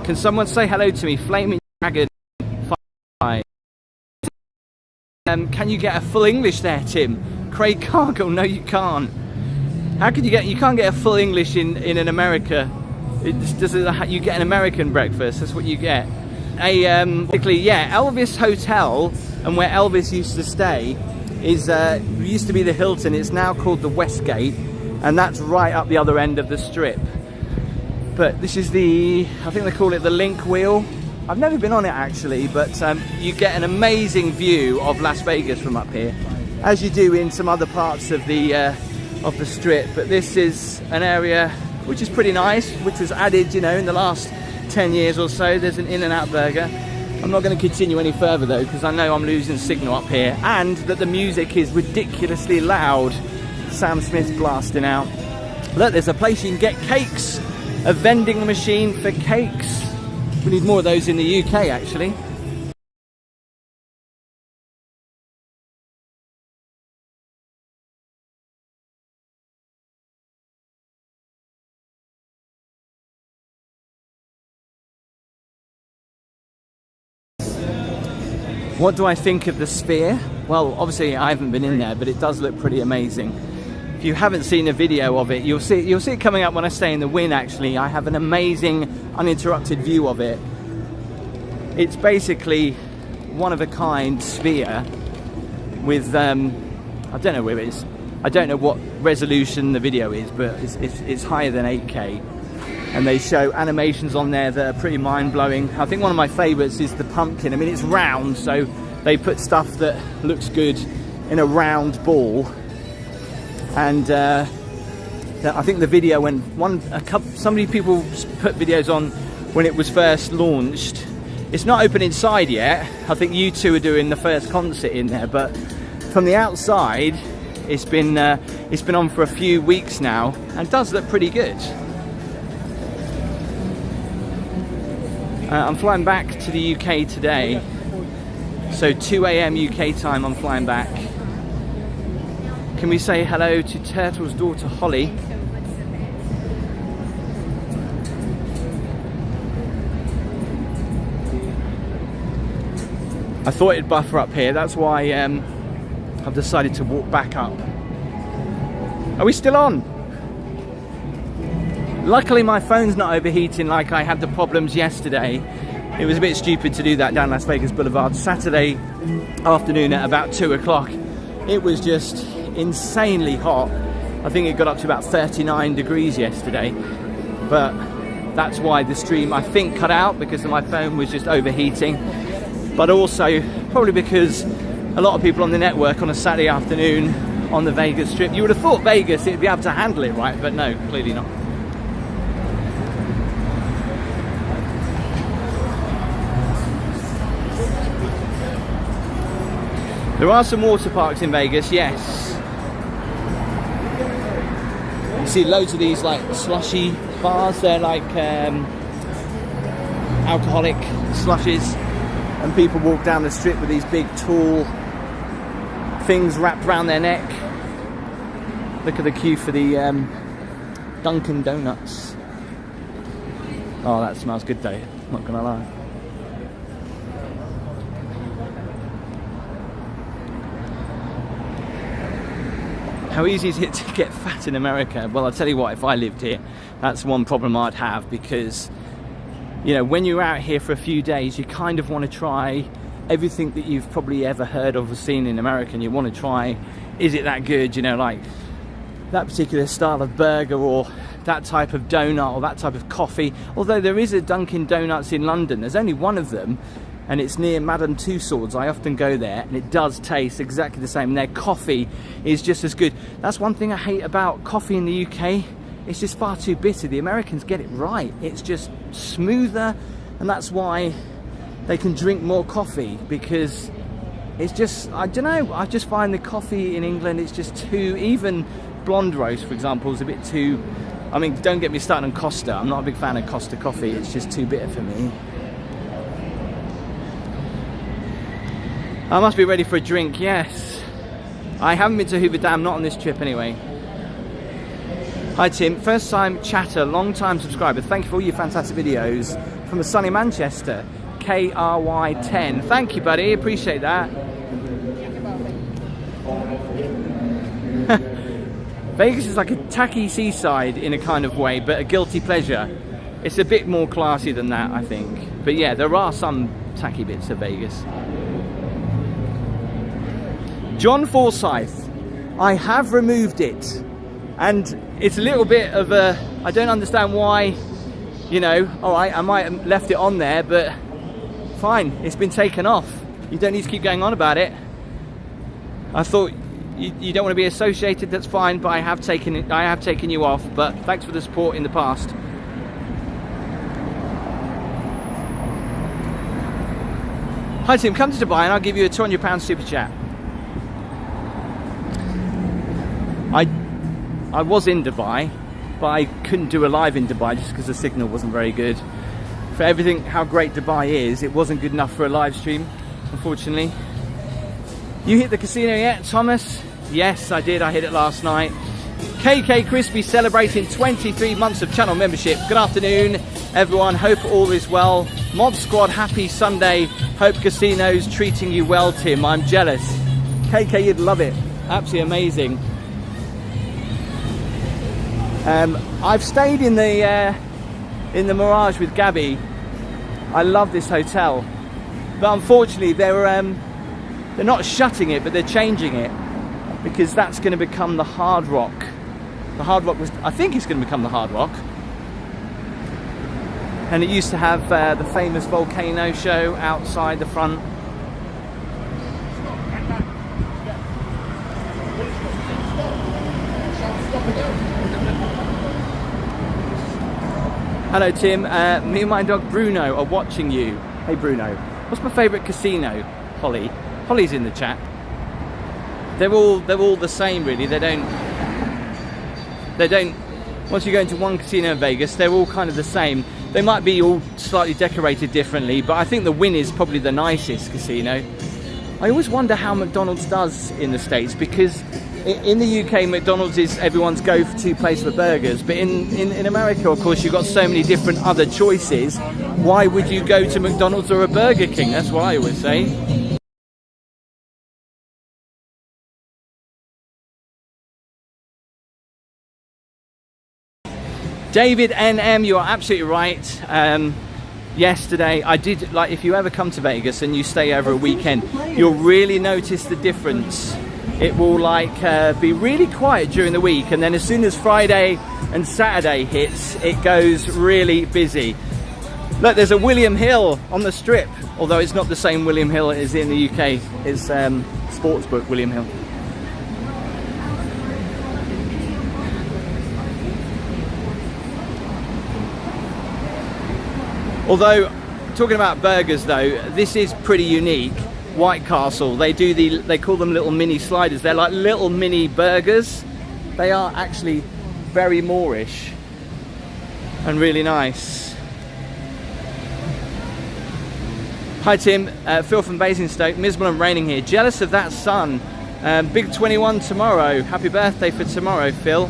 Can someone say hello to me? Flaming Dragon 5. Can you get a full English there, Tim? Craig Cargill, no you can't. How can you can't get a full English in an America. You get an American breakfast, that's what you get. Basically, yeah, Elvis Hotel, and where Elvis used to stay, used to be the Hilton. It's now called the Westgate, and that's right up the other end of the strip. But this is I think they call it the Link Wheel. I've never been on it actually, but you get an amazing view of Las Vegas from up here, as you do in some other parts of the strip. But this is an area which is pretty nice, which was added, you know, in the last 10 years or so. There's an In-N-Out burger. I'm not going to continue any further though, because I know I'm losing signal up here, and that the music is ridiculously loud. Sam Smith's blasting out. Look, there's a place you can get cakes, a vending machine for cakes. We need more of those in the UK actually. What do I think of the Sphere? Well, obviously I haven't been in there, but it does look pretty amazing. If you haven't seen a video of it, you'll see it coming up when I stay in the Wynn actually. I have an amazing uninterrupted view of it. It's basically one-of-a-kind sphere with, I don't know where it is. I don't know what resolution the video is, but it's higher than 8K. And they show animations on there that are pretty mind-blowing. I think one of my favourites is the pumpkin. I mean, it's round, so they put stuff that looks good in a round ball. And I think the video, when so many people put videos on when it was first launched. It's not open inside yet. I think U2 are doing the first concert in there, but from the outside, it's been on for a few weeks now, and does look pretty good. I'm flying back to the UK today, so 2 AM UK time I'm flying back. Can we say hello to Turtle's daughter Holly? I thought it'd buffer up here, that's why I've decided to walk back up. Are we still on? Luckily my phone's not overheating like I had the problems yesterday. It was a bit stupid to do that down Las Vegas Boulevard Saturday afternoon at about 2 o'clock. It was just insanely hot. I think it got up to about 39 degrees yesterday, but that's why the stream I think cut out, because my phone was just overheating, but also probably because a lot of people on the network on a Saturday afternoon on the Vegas Strip, you would have thought Vegas it'd be able to handle it, right? But no, clearly not. There are some water parks in Vegas, yes. You see loads of these like slushy bars. They're like alcoholic slushes, and people walk down the strip with these big tall things wrapped around their neck. Look at the queue for the Dunkin' Donuts. Oh, that smells good though, not gonna lie. How easy is it to get fat in America? Well, I'll tell you what, if I lived here, that's one problem I'd have, because, you know, when you're out here for a few days, you kind of want to try everything that you've probably ever heard of or seen in America, and you want to try, is it that good? You know, like that particular style of burger, or that type of donut, or that type of coffee. Although there is a Dunkin' Donuts in London, there's only one of them, and it's near Madame Tussauds. I often go there, and it does taste exactly the same. And their coffee is just as good. That's one thing I hate about coffee in the UK. It's just far too bitter. The Americans get it right. It's just smoother, and that's why they can drink more coffee, because it's just, I don't know, I just find the coffee in England, it's just too, even blonde roast, for example, is a bit too, I mean, don't get me started on Costa. I'm not a big fan of Costa coffee. It's just too bitter for me. I must be ready for a drink, yes. I haven't been to Hoover Dam, not on this trip anyway. Hi Tim, first time chatter, long time subscriber. Thank you for all your fantastic videos from the sunny Manchester, KRY10. Thank you buddy, appreciate that. Vegas is like a tacky seaside in a kind of way, but a guilty pleasure. It's a bit more classy than that, I think. But yeah, there are some tacky bits of Vegas. John Forsyth, I have removed it, and it's a little bit of a, I don't understand why, you know, alright, I might have left it on there, but fine, it's been taken off. You don't need to keep going on about it. I thought you don't want to be associated, that's fine, but I have taken you off, but thanks for the support in the past. Hi Tim, come to Dubai and I'll give you a £200 super chat. I was in Dubai, but I couldn't do a live in Dubai just because the signal wasn't very good. For everything, how great Dubai is, it wasn't good enough for a live stream, unfortunately. You hit the casino yet, Thomas? Yes, I did, I hit it last night. KK Crispy celebrating 23 months of channel membership. Good afternoon, everyone, hope all is well. Mod Squad, happy Sunday. Hope casino's treating you well, Tim, I'm jealous. KK, you'd love it, absolutely amazing. I've stayed in the Mirage with Gabby. I love this hotel. but unfortunately they're not shutting it, but they're changing it, because that's going to become the Hard Rock. The Hard Rock was, I think it's going to become the Hard Rock. And it used to have the famous volcano show outside the front. Hello Tim, me and my dog Bruno are watching you. Hey Bruno, what's my favourite casino? Holly. Holly's in the chat. They're all the same really. They don't once you go into one casino in Vegas, they're all kind of the same. They might be all slightly decorated differently, but I think the Wynn is probably the nicest casino. I always wonder how McDonald's does in the States, because in the UK, McDonald's is everyone's go-to place for burgers, but in America, of course, you've got so many different other choices. Why would you go to McDonald's or a Burger King? That's what I always say. David NM, you are absolutely right. Yesterday, I did, like, if you ever come to Vegas and you stay over a weekend, you'll really notice the difference. It will be really quiet during the week, and then as soon as Friday and Saturday hits, it goes really busy. Look, there's a William Hill on the Strip, although it's not the same William Hill as in the UK. It's Sportsbook William Hill. Although, talking about burgers though, this is pretty unique. White Castle, they call them little mini sliders. They're like little mini burgers. They are actually very Moorish and really nice. Hi Tim, Phil from Basingstoke. Miserable and raining here. Jealous of that sun. Big 21 tomorrow. Happy birthday for tomorrow, Phil.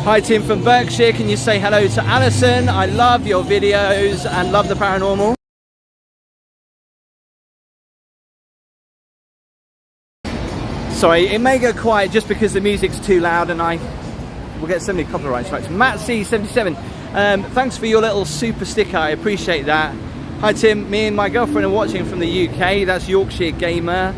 Hi Tim from Berkshire, can you say hello to Alison? I love your videos and love the paranormal. Sorry, it may go quiet just because the music's too loud and I will get so many copyright strikes. Matt C77, thanks for your little super sticker, I appreciate that. Hi Tim, me and my girlfriend are watching from the UK, that's Yorkshire Gamer.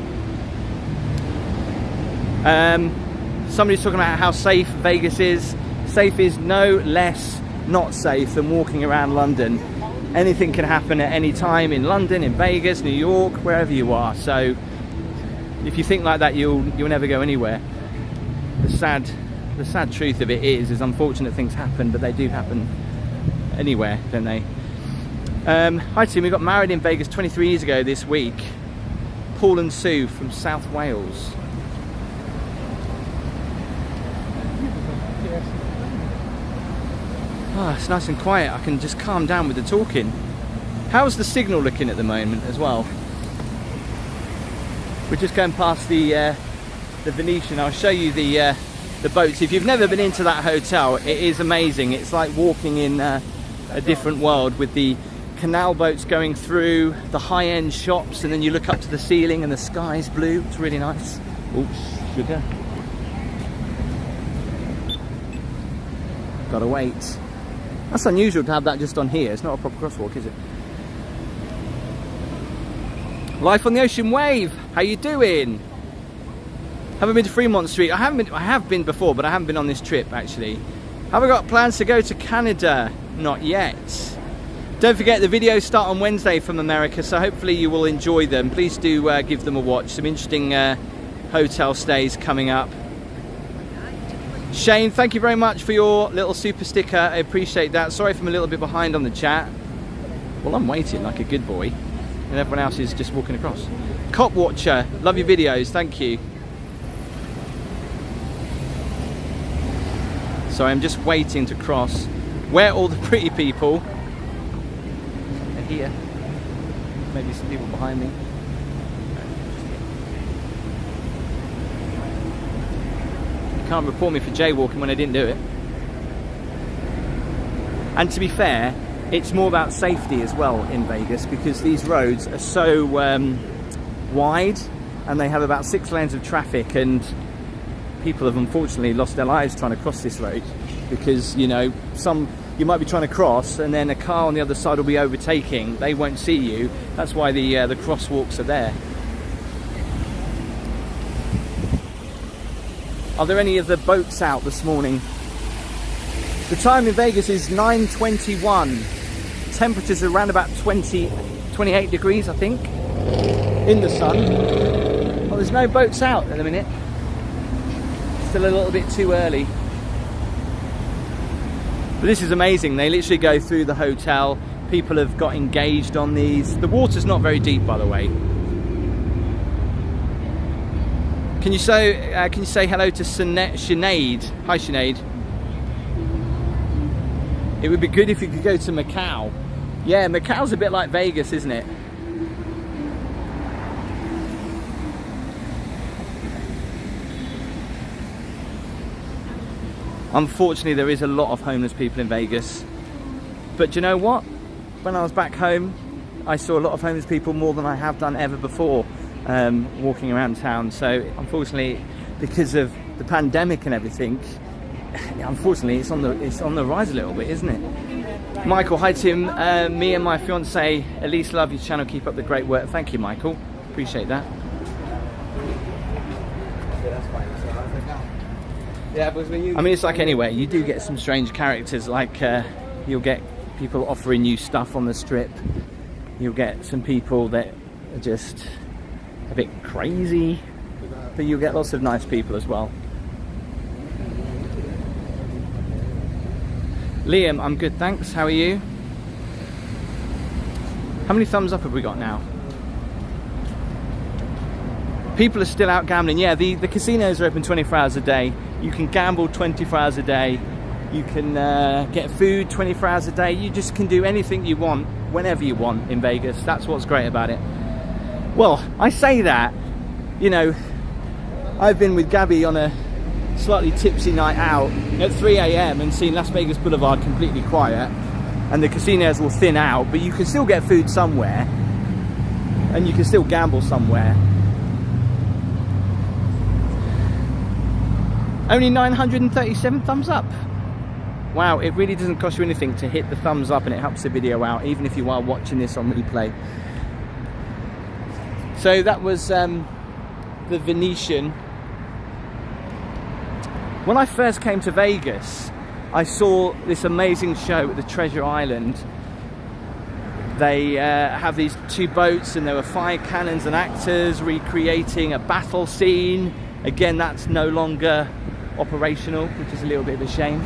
Somebody's talking about how safe Vegas is. Safe is no less not safe than walking around London. Anything can happen at any time in London, in Vegas, New York, wherever you are. So if you think like that, you'll never go anywhere. The sad truth of it is unfortunate things happen, but they do happen anywhere, don't they? Hi Tim, we got married in Vegas 23 years ago this week. Paul and Sue from South Wales. Oh, it's nice and quiet. I can just calm down with the talking. How's the signal looking at the moment as well? We're just going past the Venetian. I'll show you the boats. If you've never been into that hotel, it is amazing. It's like walking in a different world, with the canal boats going through the high-end shops, and then you look up to the ceiling and the sky's blue. It's really nice. Oops, sugar. Gotta wait. That's unusual to have that just on here. It's not a proper crosswalk, is it? Life on the Ocean Wave. How you doing? Haven't been to Fremont Street. I have been before, but I haven't been on this trip actually. Have I got plans to go to Canada? Not yet. Don't forget the videos start on Wednesday from America, so hopefully you will enjoy them. Please do give them a watch. Some interesting hotel stays coming up. Shane, thank you very much for your little super sticker. I appreciate that. Sorry if I'm a little bit behind on the chat. Well, I'm waiting like a good boy, and everyone else is just walking across. Cop Watcher, love your videos, thank you. Sorry, I'm just waiting to cross. Where are all the pretty people? They're here. Maybe some people behind me. Can't report me for jaywalking when I didn't do it. And to be fair, it's more about safety as well in Vegas, because these roads are so wide, and they have about 6 lanes of traffic, and people have unfortunately lost their lives trying to cross this road because, you know, some you might be trying to cross, and then a car on the other side will be overtaking. They won't see you. That's why the crosswalks are there. Are there any of the boats out this morning? The time in Vegas is 9:21. Temperatures are around about 28 degrees, I think, in the sun. Well, there's no boats out at the minute. Still a little bit too early. But this is amazing. They literally go through the hotel. People have got engaged on these. The water's not very deep, by the way. Can you say hello to Sinead? Hi, Sinead. It would be good if you could go to Macau. Yeah, Macau's a bit like Vegas, isn't it? Unfortunately, there is a lot of homeless people in Vegas. But do you know what? When I was back home, I saw a lot of homeless people, more than I have done ever before, walking around town. So unfortunately, because of the pandemic and everything, unfortunately it's on the rise a little bit, isn't it? Michael, hi Tim. Me and my fiance Elise love your channel. Keep up the great work. Thank you, Michael. Appreciate that. I mean, it's like anywhere, you do get some strange characters, like you'll get people offering you stuff on the strip. You'll get some people that are just a bit crazy, but you'll get lots of nice people as well. Liam, I'm good, thanks. How are you? How many thumbs up have we got now? People are still out gambling. Yeah, the casinos are open 24 hours a day. You can gamble 24 hours a day. You can get food 24 hours a day. You just can do anything you want, whenever you want in Vegas. That's what's great about it. Well, I say that, you know, I've been with Gabby on a slightly tipsy night out at 3 AM and seen Las Vegas Boulevard completely quiet, and the casinos will thin out, but you can still get food somewhere and you can still gamble somewhere. Only 937 thumbs up. Wow, it really doesn't cost you anything to hit the thumbs up, and it helps the video out, even if you are watching this on replay. So that was the Venetian. When I first came to Vegas, I saw this amazing show at the Treasure Island. They have these two boats, and there were fire cannons and actors recreating a battle scene. Again, that's no longer operational, which is a little bit of a shame.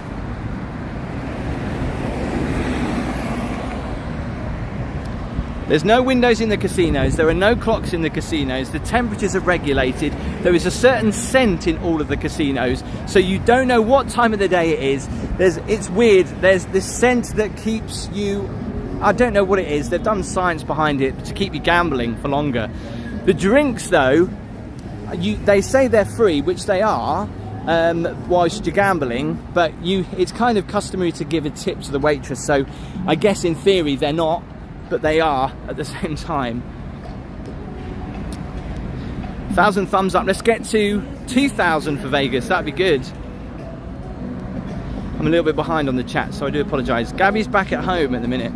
There's no windows in the casinos, there are no clocks in the casinos, the temperatures are regulated, there is a certain scent in all of the casinos, so you don't know what time of the day it is. It's weird, there's this scent that keeps you, I don't know what it is, they've done science behind it to keep you gambling for longer. The drinks though, they say they're free, which they are, whilst you're gambling, but it's kind of customary to give a tip to the waitress, so I guess in theory they're not, but they are at the same time. 1,000 thumbs up. Let's get to 2,000 for Vegas. That'd be good. I'm a little bit behind on the chat, so I do apologise. Gabby's back at home at the minute.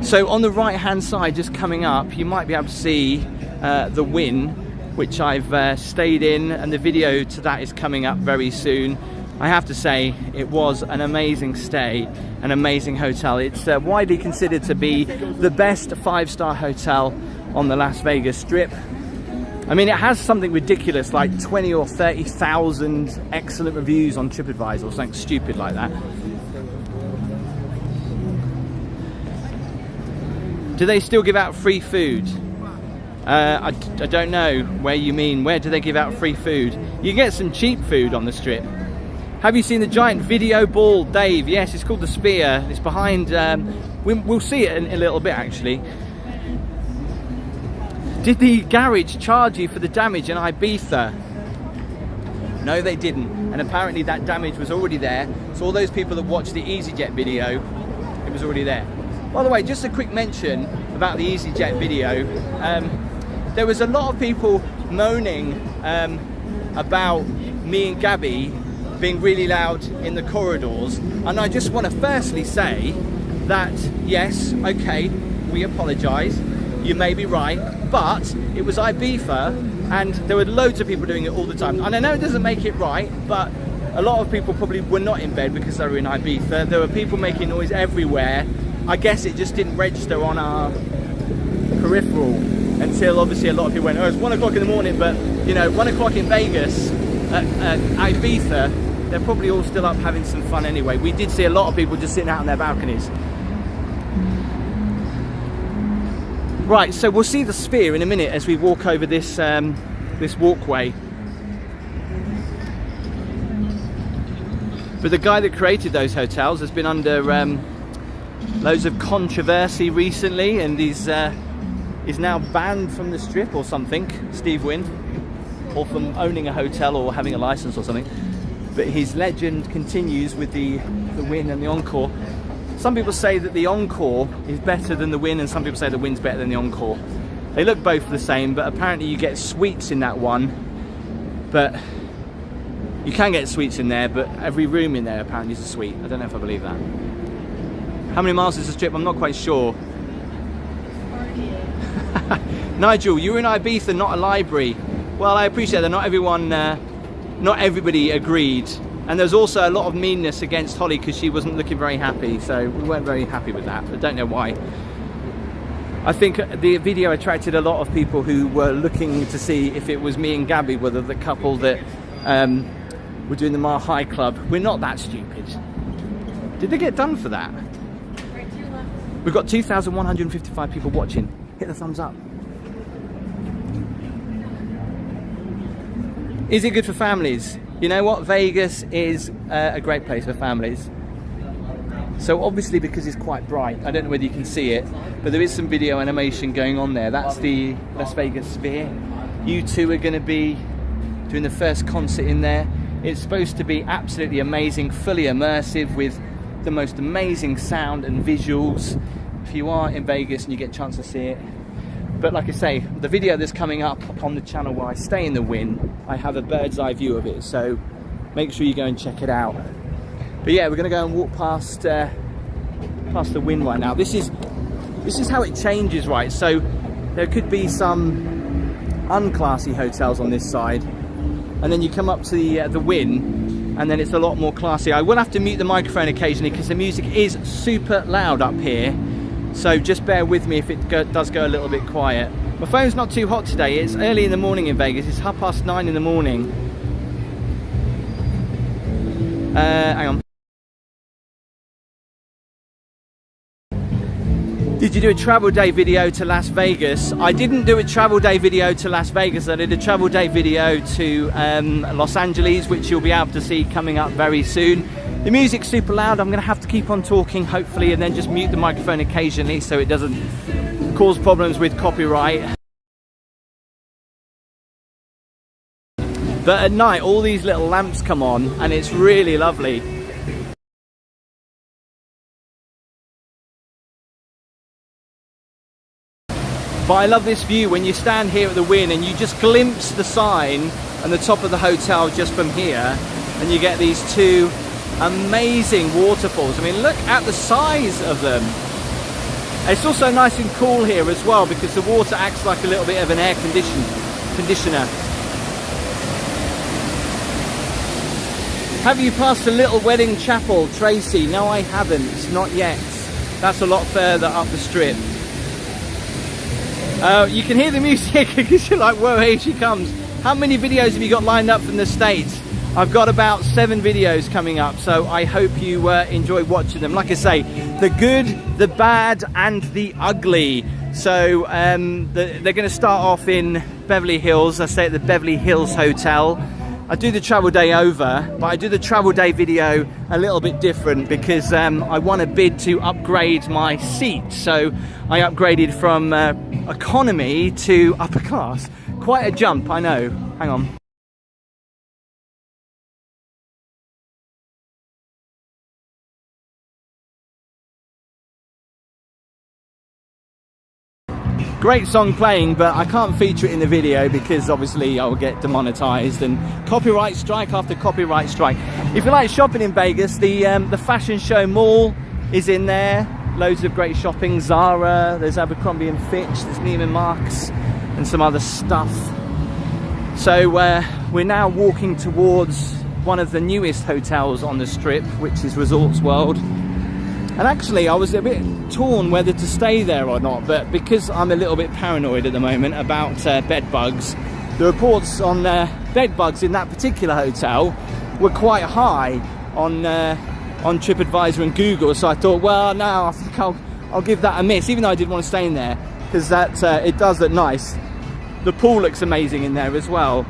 So on the right hand side, just coming up, you might be able to see the Wynn, which I've stayed in, and the video to that is coming up very soon. I have to say, it was an amazing stay, an amazing hotel. It's widely considered to be the best 5-star hotel on the Las Vegas Strip. I mean, it has something ridiculous like 20 or 30,000 excellent reviews on TripAdvisor, or something stupid like that. Do they still give out free food? I don't know where you mean. Where do they give out free food? You can get some cheap food on the Strip. Have you seen the giant video ball, Dave? Yes, it's called the Sphere. It's behind, we'll see it in a little bit actually. Did the garage charge you for the damage in Ibiza? No, they didn't. And apparently that damage was already there. So all those people that watched the EasyJet video, it was already there. By the way, just a quick mention about the EasyJet video. There was a lot of people moaning about me and Gabby being really loud in the corridors. And I just want to firstly say that, yes, okay, we apologise, you may be right, but it was Ibiza and there were loads of people doing it all the time. And I know it doesn't make it right, but a lot of people probably were not in bed because they were in Ibiza. There were people making noise everywhere. I guess it just didn't register on our peripheral until obviously a lot of people went, oh, it's 1 o'clock in the morning, but you know, 1 o'clock in Vegas at Ibiza, they're probably all still up having some fun anyway. We did see a lot of people just sitting out on their balconies. Right, so we'll see the Sphere in a minute as we walk over this this walkway. But the guy that created those hotels has been under loads of controversy recently, and he's now banned from the Strip or something, Steve Wynn, or from owning a hotel or having a license or something. But his legend continues with the Wynn and the Encore. Some people say that the Encore is better than the Wynn, and some people say the Wynn's better than the Encore. They look both the same, but apparently you get suites in that one. But you can get suites in there, but every room in there apparently is a suite. I don't know if I believe that. How many miles is the Strip? I'm not quite sure. Nigel, you were in Ibiza, not a library. Well, I appreciate that not everybody agreed. And there's also a lot of meanness against Holly because she wasn't looking very happy, so we weren't very happy with that. I don't know why. I think the video attracted a lot of people who were looking to see if it was me and Gabby, whether the couple that were doing the Mile High Club. We're not that stupid. Did they get done for that? We've got 2,155 people watching. Hit the thumbs up. Is it good for families? You know what? Vegas is a great place for families. So obviously, because it's quite bright, I don't know whether you can see it, but there is some video animation going on there. That's the Las Vegas Sphere. U2 are going to be doing the first concert in there. It's supposed to be absolutely amazing, fully immersive with the most amazing sound and visuals. If you are in Vegas and you get a chance to see it. But like I say, the video that's coming up on the channel where I stay in the Wynn, I have a bird's eye view of it, so make sure you go and check it out. But yeah, we're going to go and walk past the Wynn right now. This is how it changes, right? So there could be some unclassy hotels on this side, and then you come up to the Wynn, and then it's a lot more classy. I will have to mute the microphone occasionally because the music is super loud up here. So just bear with me if it does go a little bit quiet. My phone's not too hot today. It's early in the morning in Vegas. It's 9:30 in the morning. Hang on. Did you do a travel day video to Las Vegas? I didn't do a travel day video to Las Vegas. I did a travel day video to Los Angeles, which you'll be able to see coming up very soon. The music's super loud. I'm going to have to keep on talking, hopefully, and then just mute the microphone occasionally so it doesn't cause problems with copyright. But at night, all these little lamps come on, and it's really lovely. But I love this view when you stand here at the Wynn and you just glimpse the sign and the top of the hotel just from here, and you get these two amazing waterfalls. I mean, look at the size of them. It's also nice and cool here as well because the water acts like a little bit of an air conditioner. Have you passed a little wedding chapel, Tracy? No, I haven't, not yet. That's a lot further up the Strip. You can hear the music because you're like, whoa, here she comes. How many videos have you got lined up from the States? I've got about 7 videos coming up, so I hope you enjoy watching them. Like I say, the good, the bad, and the ugly. So they're going to start off in Beverly Hills. I stay at the Beverly Hills Hotel. I do the travel day over, but I do the travel day video a little bit different because I won a bid to upgrade my seat. So I upgraded from economy to upper class. Quite a jump, I know. Hang on. Great song playing, but I can't feature it in the video because obviously I'll get demonetized and copyright strike after copyright strike. If you like shopping in Vegas, the Fashion Show Mall is in there. Loads of great shopping. Zara, there's Abercrombie and Fitch, there's Neiman Marcus and some other stuff. So we're now walking towards one of the newest hotels on the Strip, which is Resorts World. And actually I was a bit torn whether to stay there or not, but because I'm a little bit paranoid at the moment about bed bugs, the reports on bed bugs in that particular hotel were quite high on TripAdvisor and Google. So I thought, well, no, I think I'll give that a miss, even though I did want to stay in there, because that it does look nice. The pool looks amazing in there as well.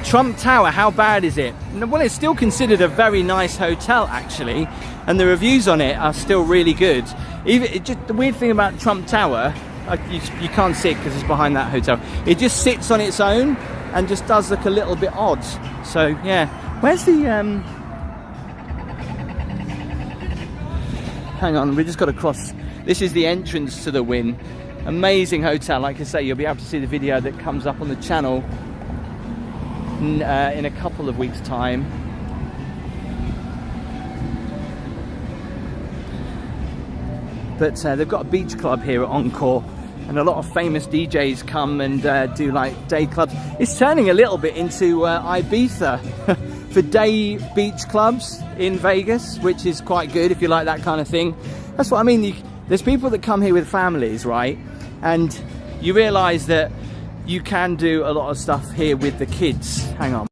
Trump Tower, how bad is it? Well, it's still considered a very nice hotel actually, and the reviews on it are still really good. The weird thing about Trump Tower, you can't see it because it's behind that hotel. It just sits on its own and just does look a little bit odd. So yeah, where's the hang on, we just got to cross. This is the entrance to the Wynn. Amazing hotel. Like I say, you'll be able to see the video that comes up on the channel in a couple of weeks' time. But they've got a beach club here at Encore, and a lot of famous DJs come and do like day clubs. It's turning a little bit into Ibiza for day beach clubs in Vegas, which is quite good if you like that kind of thing. That's what I mean. There's people that come here with families, right? And you realise that you can do a lot of stuff here with the kids. Hang on.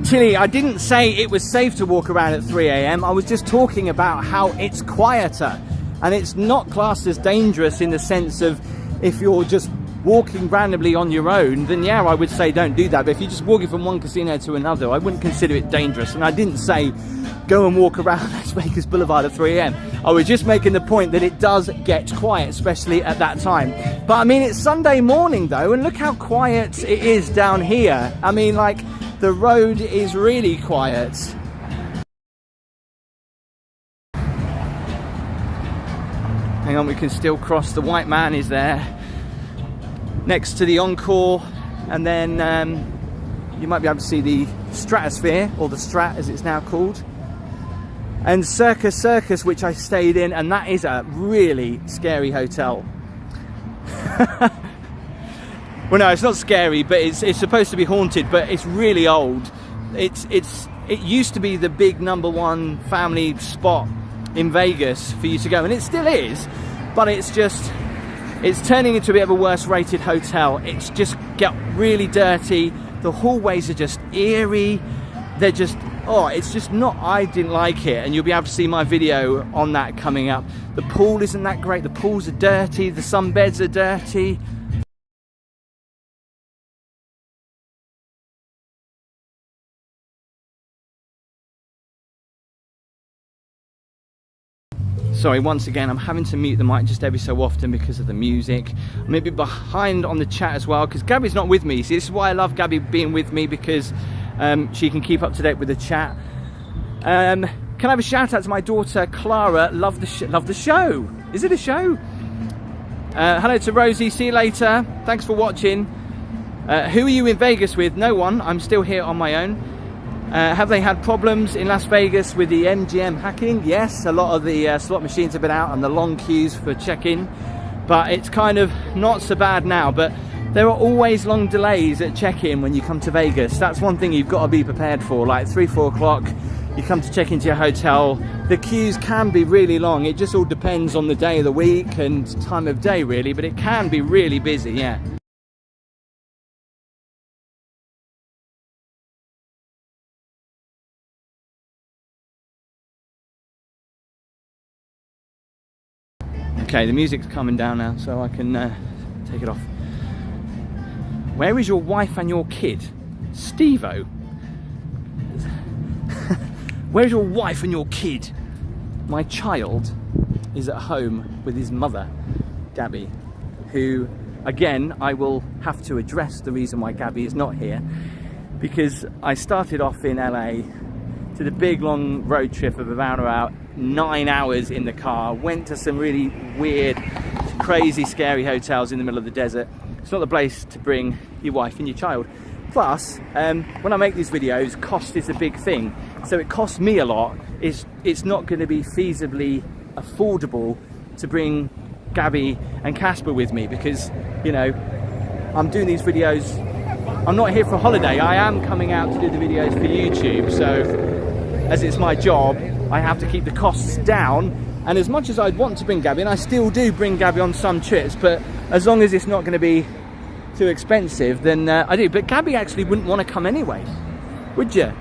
Tilly, I didn't say it was safe to walk around at 3 AM. I was just talking about how it's quieter, and it's not classed as dangerous in the sense of if you're just walking randomly on your own, then yeah, I would say don't do that. But if you're just walking from one casino to another, I wouldn't consider it dangerous. And I didn't say go and walk around Las Vegas Boulevard at 3 AM. I was just making the point that it does get quiet, especially at that time. But I mean, it's Sunday morning though, and look how quiet it is down here. I mean, like, the road is really quiet. Hang on, we can still cross. The White Man is there next to the Encore, and then you might be able to see the Stratosphere, or the Strat as it's now called, and Circus, which I stayed in, and that is a really scary hotel. Well, no, it's not scary, but it's supposed to be haunted, but it's really old. It used to be the big #1 family spot in Vegas for you to go, and it still is, but it's turning into a bit of a worse rated hotel. It's just got really dirty. The hallways are just eerie. They're just, it's just not, I didn't like it, and you'll be able to see my video on that coming up. The pool isn't that great. The pools are dirty. The sunbeds are dirty. Sorry, once again, I'm having to mute the mic just every so often because of the music. I'm a bit behind on the chat as well because Gabby's not with me. See, this is why I love Gabby being with me, because she can keep up to date with the chat. Can I have a shout out to my daughter Clara? Love the show. Is it a show? Hello to Rosie. See you later. Thanks for watching. Who are you in Vegas with? No one. I'm still here on my own. Have they had problems in Las Vegas with the MGM hacking? Yes, a lot of the slot machines have been out and the long queues for check-in, but it's kind of not so bad now. But there are always long delays at check-in when you come to Vegas. That's one thing you've got to be prepared for. Like 3-4 o'clock, you come to check into your hotel, the queues can be really long. It just all depends on the day of the week and time of day really, but it can be really busy, yeah. Okay, the music's coming down now, so I can take it off. Where is your wife and your kid? Steve-O. Where's your wife and your kid? my child is at home with his mother, Gabby, who, again, I will have to address the reason why Gabby is not here, because I started off in LA, did a big long road trip of about 9 hours in the car, went to some really weird, crazy, scary hotels in the middle of the desert. It's not the place to bring your wife and your child. Plus, when I make these videos, cost is a big thing. So it costs me a lot. It's not going to be feasibly affordable to bring Gabby and Casper with me because, you know, I'm doing these videos. I'm not here for a holiday. I am coming out to do the videos for YouTube. So as it's my job, I have to keep the costs down. And as much as I'd want to bring Gabby, and I still do bring Gabby on some trips, but as long as it's not going to be too expensive, then I do. But Gabby actually wouldn't want to come anyway, would you?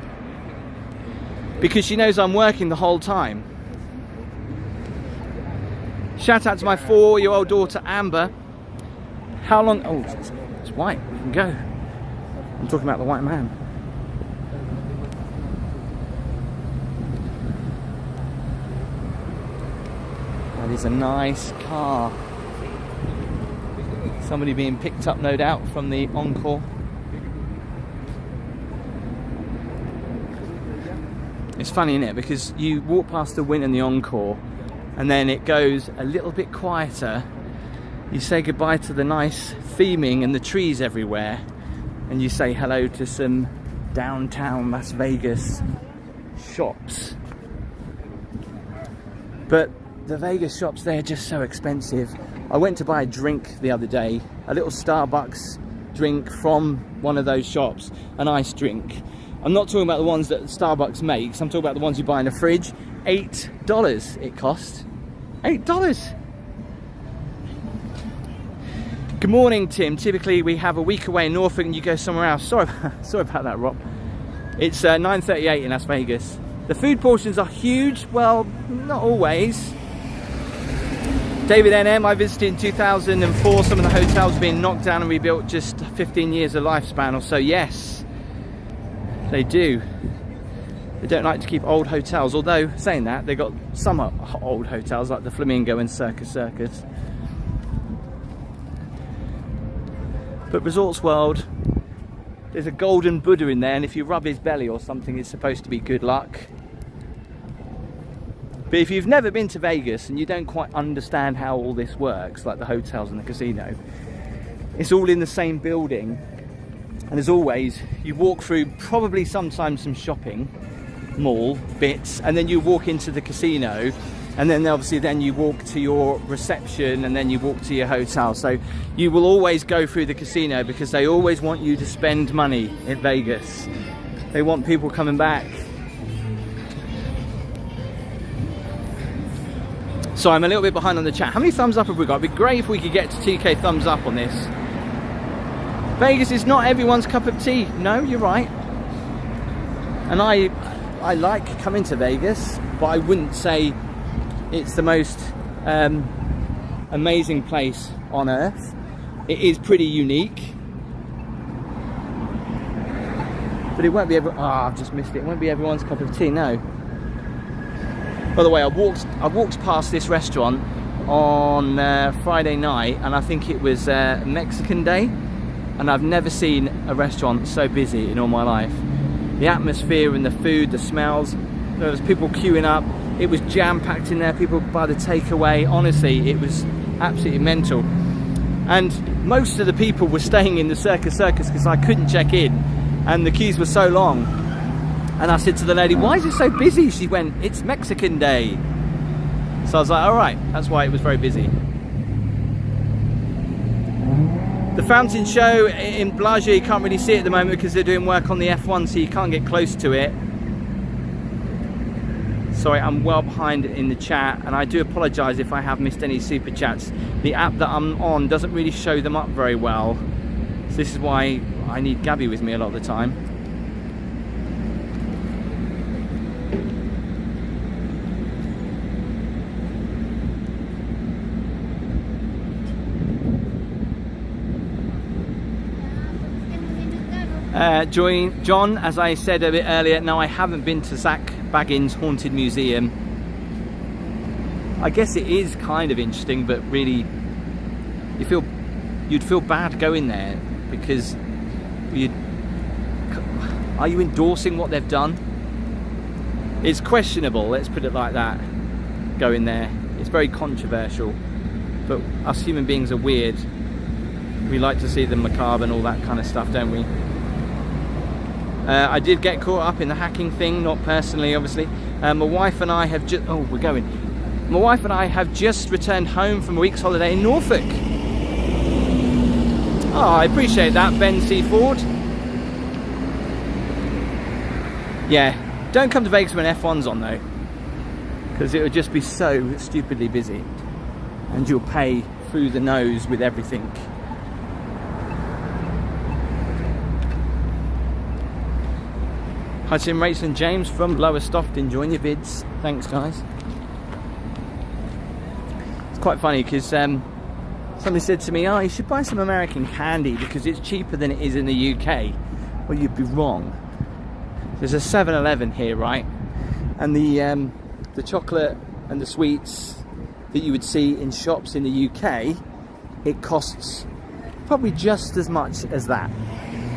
Because she knows I'm working the whole time. Shout out to my 4-year-old daughter Amber. How long? Oh, it's white. We can go. I'm talking about the white man. That is a nice car. Somebody being picked up, no doubt, from the Encore. It's funny, isn't it? Because you walk past the Wynn and the Encore, and then it goes a little bit quieter. You say goodbye to the nice theming and the trees everywhere, and you say hello to some downtown Las Vegas shops. But the Vegas shops, they're just so expensive. I went to buy a drink the other day, a little Starbucks drink from one of those shops, an iced drink. I'm not talking about the ones that Starbucks makes, I'm talking about the ones you buy in a fridge. $8 it cost. $8. Good morning, Tim. Typically we have a week away in Norfolk and you go somewhere else. Sorry about that, Rob. It's 9:38 in Las Vegas. The food portions are huge. Well, not always. David NM, I visited in 2004. Some of the hotels being knocked down and rebuilt, just 15 years of lifespan or so. Yes, they do. They don't like to keep old hotels, although saying that, they've got some old hotels like the Flamingo and Circus. But Resorts World, there's a golden Buddha in there, and if you rub his belly or something, it's supposed to be good luck. But if you've never been to Vegas and you don't quite understand how all this works, like the hotels and the casino, it's all in the same building. And as always, you walk through probably sometimes some shopping mall bits, and then you walk into the casino, and then obviously then you walk to your reception, and then you walk to your hotel. So you will always go through the casino because they always want you to spend money in Vegas. They want people coming back. So I'm a little bit behind on the chat. How many thumbs up have we got? It'd be great if we could get to 2K thumbs up on this. Vegas is not everyone's cup of tea. No, you're right. And I like coming to Vegas, but I wouldn't say it's the most amazing place on earth. It is pretty unique. But it won't be I've just missed it. It won't be everyone's cup of tea, no. By the way, I walked past this restaurant on Friday night, and I think it was Mexican Day, and I've never seen a restaurant so busy in all my life. The atmosphere and the food, the smells, there was people queuing up, it was jam-packed in there, people by the takeaway. Honestly, it was absolutely mental. And most of the people were staying in the Circus because I couldn't check in, and the queues were so long. And I said to the lady, why is it so busy? She went, it's Mexican Day. So I was like, all right, that's why it was very busy. The fountain show in Bellagio, you can't really see it at the moment because they're doing work on the F1, so you can't get close to it. Sorry, I'm well behind in the chat, and I do apologise if I have missed any super chats. The app that I'm on doesn't really show them up very well. So this is why I need Gabby with me a lot of the time. John, as I said a bit earlier, no, I haven't been to Zach Baggins' Haunted Museum. I guess it is kind of interesting, but really you'd feel bad going there, because are you endorsing what they've done? It's questionable, let's put it like that, going there. It's very controversial, but us human beings are weird. We like to see the macabre and all that kind of stuff, don't we? I did get caught up in the hacking thing, not personally, obviously. My wife and I have just... Oh, we're going. My wife and I have just returned home from a week's holiday in Norfolk. Oh, I appreciate that, Ben C. Ford. Yeah, don't come to Vegas when F1's on, though, because it would just be so stupidly busy, and you'll pay through the nose with everything. Hi Tim, Rachel and James from Lowestoft, enjoying your vids. Thanks guys. It's quite funny because somebody said to me, oh, you should buy some American candy because it's cheaper than it is in the UK. Well, you'd be wrong. There's a 7-Eleven here, right? And the chocolate and the sweets that you would see in shops in the UK, it costs probably just as much as that.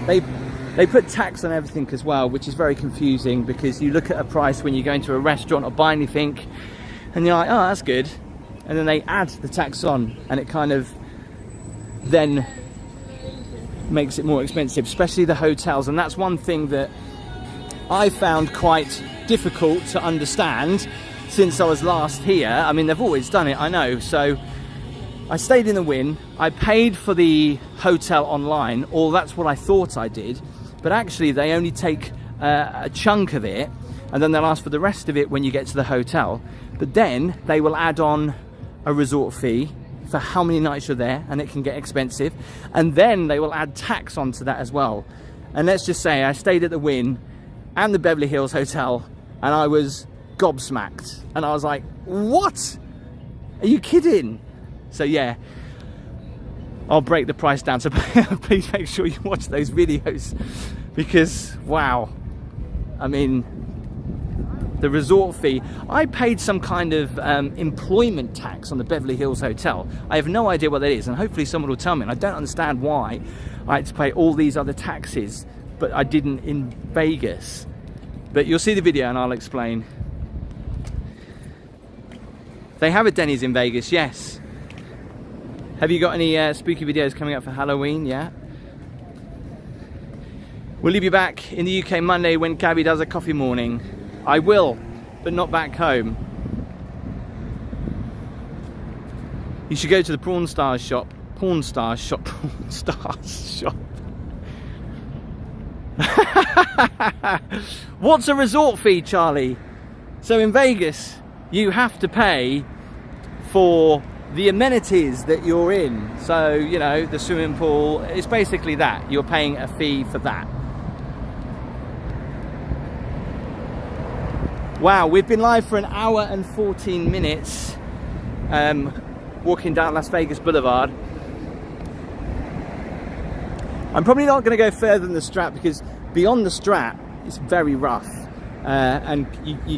They put tax on everything as well, which is very confusing, because you look at a price when you go into a restaurant or buy anything and you're like, oh, that's good, and then they add the tax on, and it kind of then makes it more expensive, especially the hotels. And that's one thing that I found quite difficult to understand since I was last here. I mean, they've always done it, I know. So I stayed in the Wynn, I paid for the hotel online, or that's what I thought I did, but actually they only take a chunk of it, and then they'll ask for the rest of it when you get to the hotel. But then they will add on a resort fee for how many nights you're there, and it can get expensive, and then they will add tax onto that as well. And let's just say I stayed at the Wynn and the Beverly Hills Hotel, and I was gobsmacked, and I was like, what? Are you kidding? So yeah, I'll break the price down, so please make sure you watch those videos, because wow, I mean, the resort fee, I paid some kind of employment tax on the Beverly Hills Hotel. I have no idea what that is, and hopefully someone will tell me, and I don't understand why I had to pay all these other taxes, but I didn't in Vegas. But you'll see the video and I'll explain. They have a Denny's in Vegas, yes. Have you got any spooky videos coming up for Halloween? Yeah. Will you be back in the UK Monday when Gabby does a coffee morning? I will, but not back home. You should go to the Prawn Stars shop. Prawn Stars shop. Prawn Stars shop. What's a resort fee, Charlie? So in Vegas, you have to pay for the amenities that you're in. So, you know, the swimming pool, it's basically that. You're paying a fee for that. Wow, we've been live for 1 hour and 14 minutes, walking down Las Vegas Boulevard. I'm probably not going to go further than the Strat, because beyond the Strat, it's very rough. And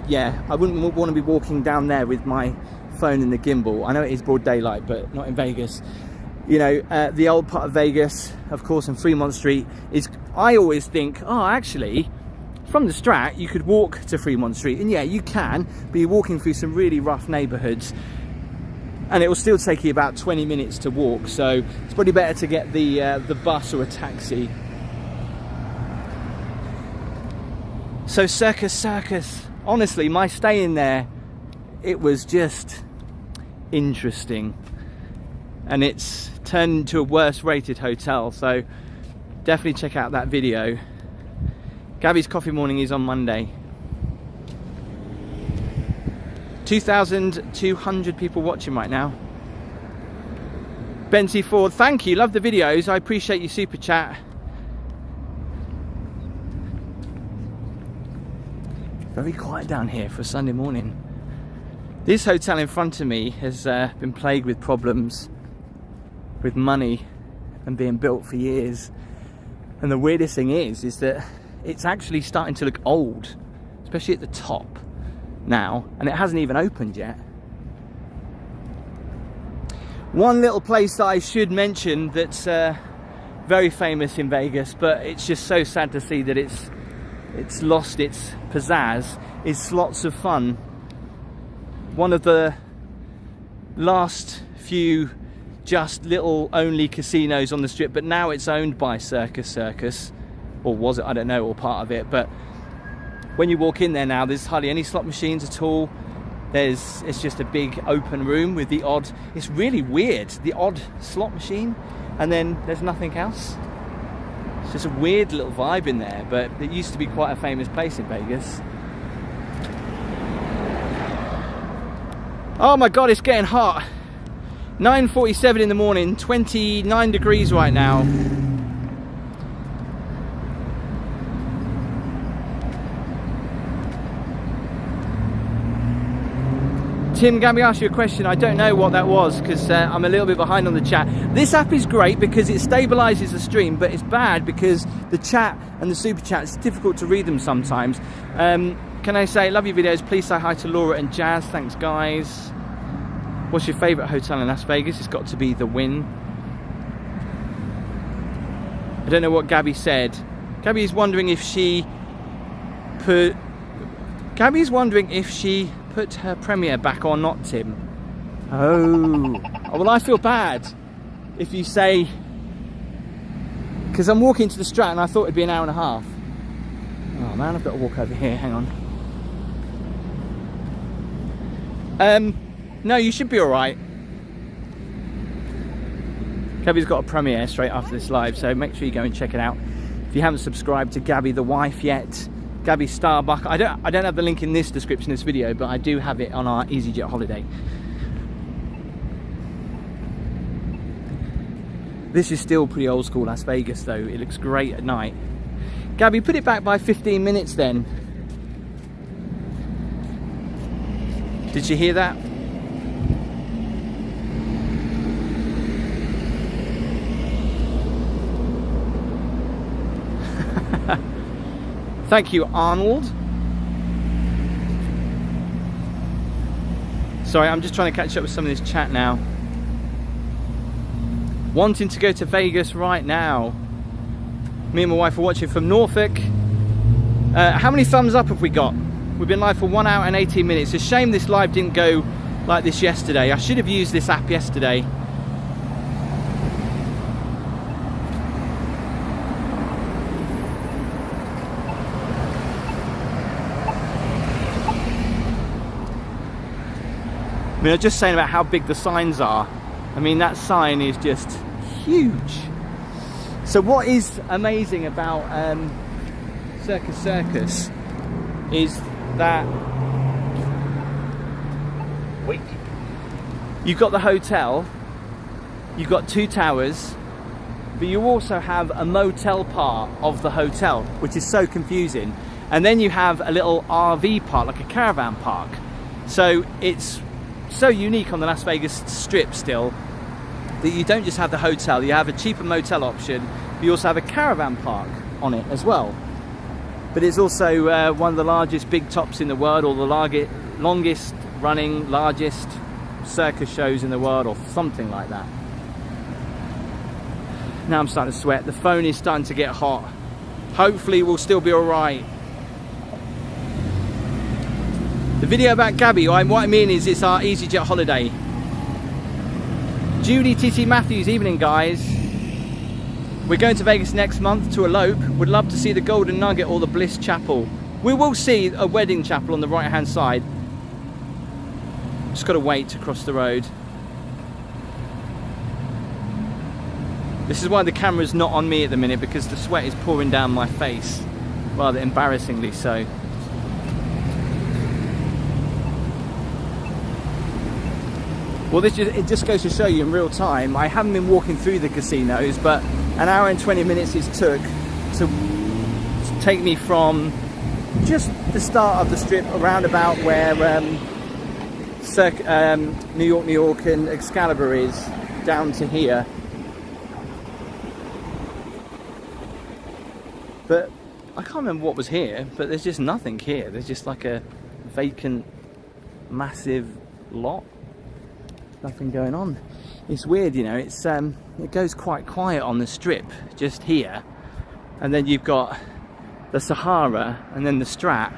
yeah, I wouldn't want to be walking down there with my phone and the gimbal. I know it is broad daylight, but not in Vegas. You know, the old part of Vegas, of course, on Fremont Street is, I always think, oh, actually, from the Strat, you could walk to Fremont Street. And yeah, you can, but you're walking through some really rough neighborhoods, and it will still take you about 20 minutes to walk. So it's probably better to get the bus or a taxi. So Circus, honestly, my stay in there, it was just interesting, and it's turned into a worse rated hotel, so definitely check out that video. Gabby's coffee morning is on Monday. 2,200 people watching right now. Benty Ford, thank you, love the videos, I appreciate your super chat. Very quiet down here for a Sunday morning. This hotel in front of me has been plagued with problems with money and being built for years. And the weirdest thing is that it's actually starting to look old, especially at the top now, and it hasn't even opened yet. One little place that I should mention that's very famous in Vegas, but it's just so sad to see that it's lost its pizzazz, is Slots of Fun. One of the last few just little only casinos on the strip, but now it's owned by Circus, or was it, I don't know, or part of it. But when you walk in there now, there's hardly any slot machines at all. It's just a big open room with the odd, it's really weird, the odd slot machine, and then there's nothing else. It's just a weird little vibe in there, but it used to be quite a famous place in Vegas. Oh my God, it's getting hot. 9:47 in the morning, 29 degrees right now. Tim, Gabby asked you a question. I don't know what that was because I'm a little bit behind on the chat. This app is great because it stabilizes the stream, but it's bad because the chat and the super chat, it's difficult to read them sometimes. Can I say, love your videos. Please say hi to Laura and Jazz. Thanks, guys. What's your favorite hotel in Las Vegas? It's got to be the Wynn. I don't know what Gabby said. Gabby's wondering if she put her Premiere back or not, Tim. Oh, well, I feel bad if you say, because I'm walking to the Strat and I thought it'd be an hour and a half. Oh man, I've got to walk over here, hang on. No, you should be all right. Gabby's got a premiere straight after this live, so make sure you go and check it out. If you haven't subscribed to Gabby the wife yet, Gabby Starbuck. I don't have the link in this description of this video, but I do have it on our EasyJet holiday. This is still pretty old school Las Vegas though. It looks great at night. Gabby, put it back by 15 minutes then. Did you hear that? Thank you, Arnold. Sorry, I'm just trying to catch up with some of this chat now. Wanting to go to Vegas right now. Me and my wife are watching from Norfolk. How many thumbs up have we got? We've been live for 1 hour and 18 minutes. It's a shame this live didn't go like this yesterday. I should have used this app yesterday. I mean, I was just saying about how big the signs are. I mean, that sign is just huge. So what is amazing about Circus is that you've got the hotel, you've got 2 towers, but you also have a motel part of the hotel, which is so confusing. And then you have a little RV park, like a caravan park. So it's so unique on the Las Vegas Strip still that you don't just have the hotel, you have a cheaper motel option, but you also have a caravan park on it as well. But it's also one of the largest big tops in the world, or the longest running, largest circus shows in the world, or something like that. Now I'm starting to sweat. The phone is starting to get hot. Hopefully we'll still be all right. The video about Gabby, what I mean is it's our EasyJet holiday. Judy TT Matthews, evening guys. We're going to Vegas next month to elope. Would love to see the Golden Nugget or the Bliss Chapel. We will see a wedding chapel on the right hand side. Just got to wait to cross the road. This is why the camera's not on me at the minute, because the sweat is pouring down my face, rather embarrassingly so. Well, it just goes to show you in real time, I haven't been walking through the casinos, but an hour and 20 minutes it took to take me from just the start of the strip around about where New York and Excalibur is, down to here. But I can't remember what was here, but there's just nothing here. There's just like a vacant, massive lot. Nothing going on. It's weird, you know, it's it goes quite quiet on the Strip just here, and then you've got the Sahara and then the Strat,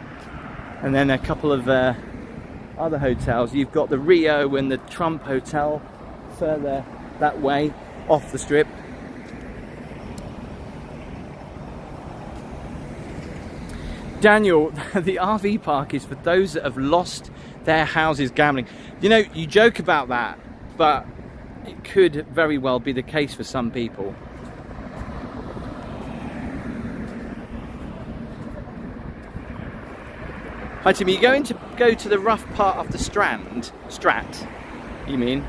and then a couple of other hotels. You've got the Rio and the Trump Hotel further that way off the Strip. Daniel, the RV park is for those that have lost their houses gambling. You know, you joke about that, but it could very well be the case for some people. Hi Timmy, you're going to go to the rough part of the Strat, you mean?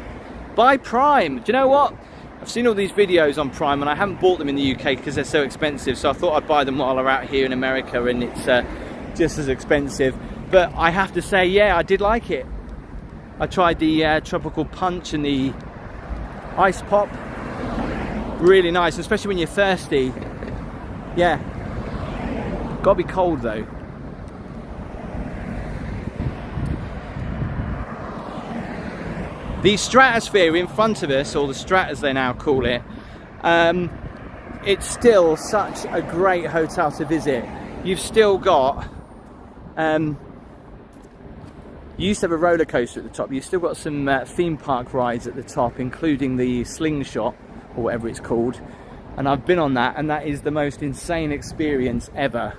Buy Prime. Do you know what? I've seen all these videos on Prime and I haven't bought them in the UK because they're so expensive, so I thought I'd buy them while they're out here in America and it's just as expensive. But I have to say, yeah, I did like it. I tried the Tropical Punch and the Ice Pop. Really nice, especially when you're thirsty. Yeah. Gotta be cold though. The Stratosphere in front of us, or the Strat as they now call it, it's still such a great hotel to visit. You've still got, you used to have a roller coaster at the top, you've still got some theme park rides at the top, including the Slingshot, or whatever it's called. And I've been on that, and that is the most insane experience ever.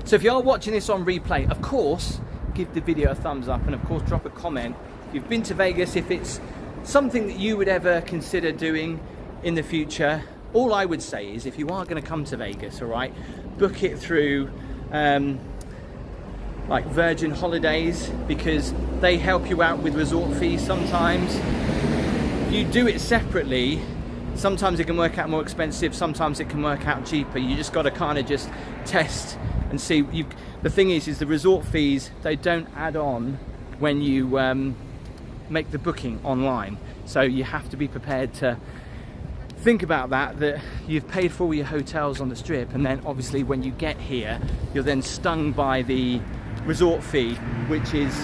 So if you're watching this on replay, of course, give the video a thumbs up, and of course drop a comment if you've been to Vegas, if it's something that you would ever consider doing in the future. All I would say is, if you are going to come to Vegas, all right, book it through like Virgin Holidays, because they help you out with resort fees sometimes. If you do it separately, sometimes it can work out more expensive, sometimes it can work out cheaper. You just got to kind of just test and see. The thing is the resort fees, they don't add on when you make the booking online. So you have to be prepared to think about that you've paid for all your hotels on the Strip, and then obviously when you get here, you're then stung by the resort fee, which is,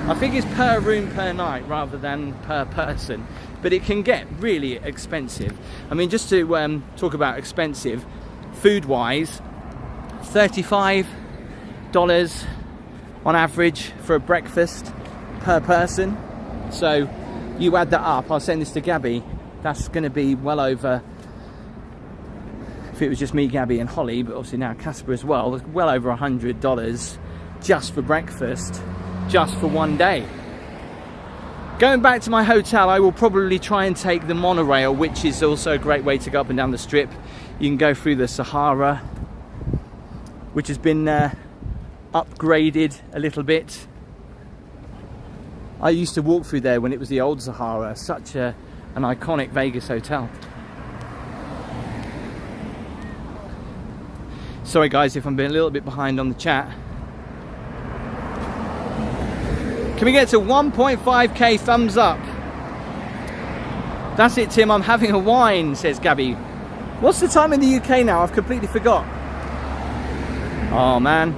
I think it's per room per night rather than per person. But it can get really expensive. I mean, just to talk about expensive, food-wise, $35 on average for a breakfast per person. So you add that up, I'll send this to Gabby, that's going to be well over, if it was just me, Gabby and Holly, but obviously now Casper as well, well over $100 just for breakfast, just for one day. Going back to my hotel, I will probably try and take the monorail, which is also a great way to go up and down the Strip. You can go through the Sahara, which has been upgraded a little bit. I used to walk through there when it was the old Sahara, such an iconic Vegas hotel. Sorry guys if I'm being a little bit behind on the chat. Can we get to 1.5k thumbs up? That's it, Tim, I'm having a wine, says Gabby. What's the time in the UK now? I've completely forgot. Oh man,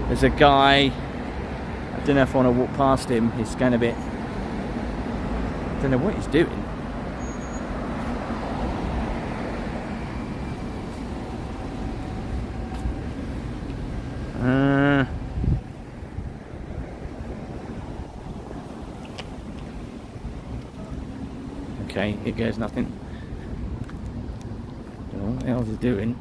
there's a guy, I don't know if I want to walk past him, he's going a bit, I don't know what he's doing. Okay, here goes nothing. Don't know what the hell he's doing.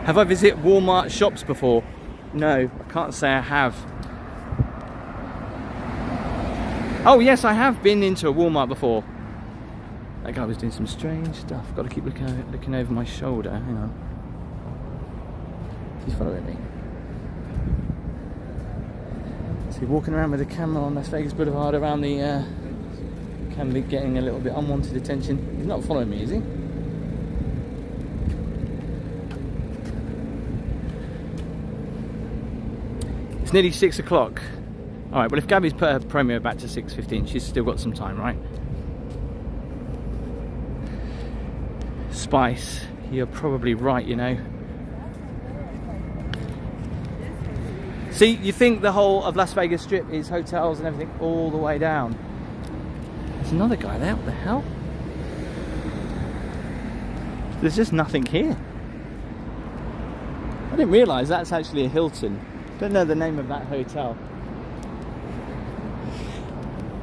Have I visited Walmart shops before? No, I can't say I have. Oh yes, I have been into a Walmart before. That guy was doing some strange stuff. Got to keep looking over my shoulder. Hang on. He's following me. So he's walking around with a camera on Las Vegas Boulevard around the... can be getting a little bit unwanted attention. He's not following me, is he? It's nearly 6 o'clock. Alright, well if Gabby's put her promo back to 6:15, she's still got some time, right? Spice. you're probably right, you know. See, you think the whole of Las Vegas Strip is hotels and everything all the way down. There's another guy there, what the hell? There's just nothing here. I didn't realise that's actually a Hilton. Don't know the name of that hotel.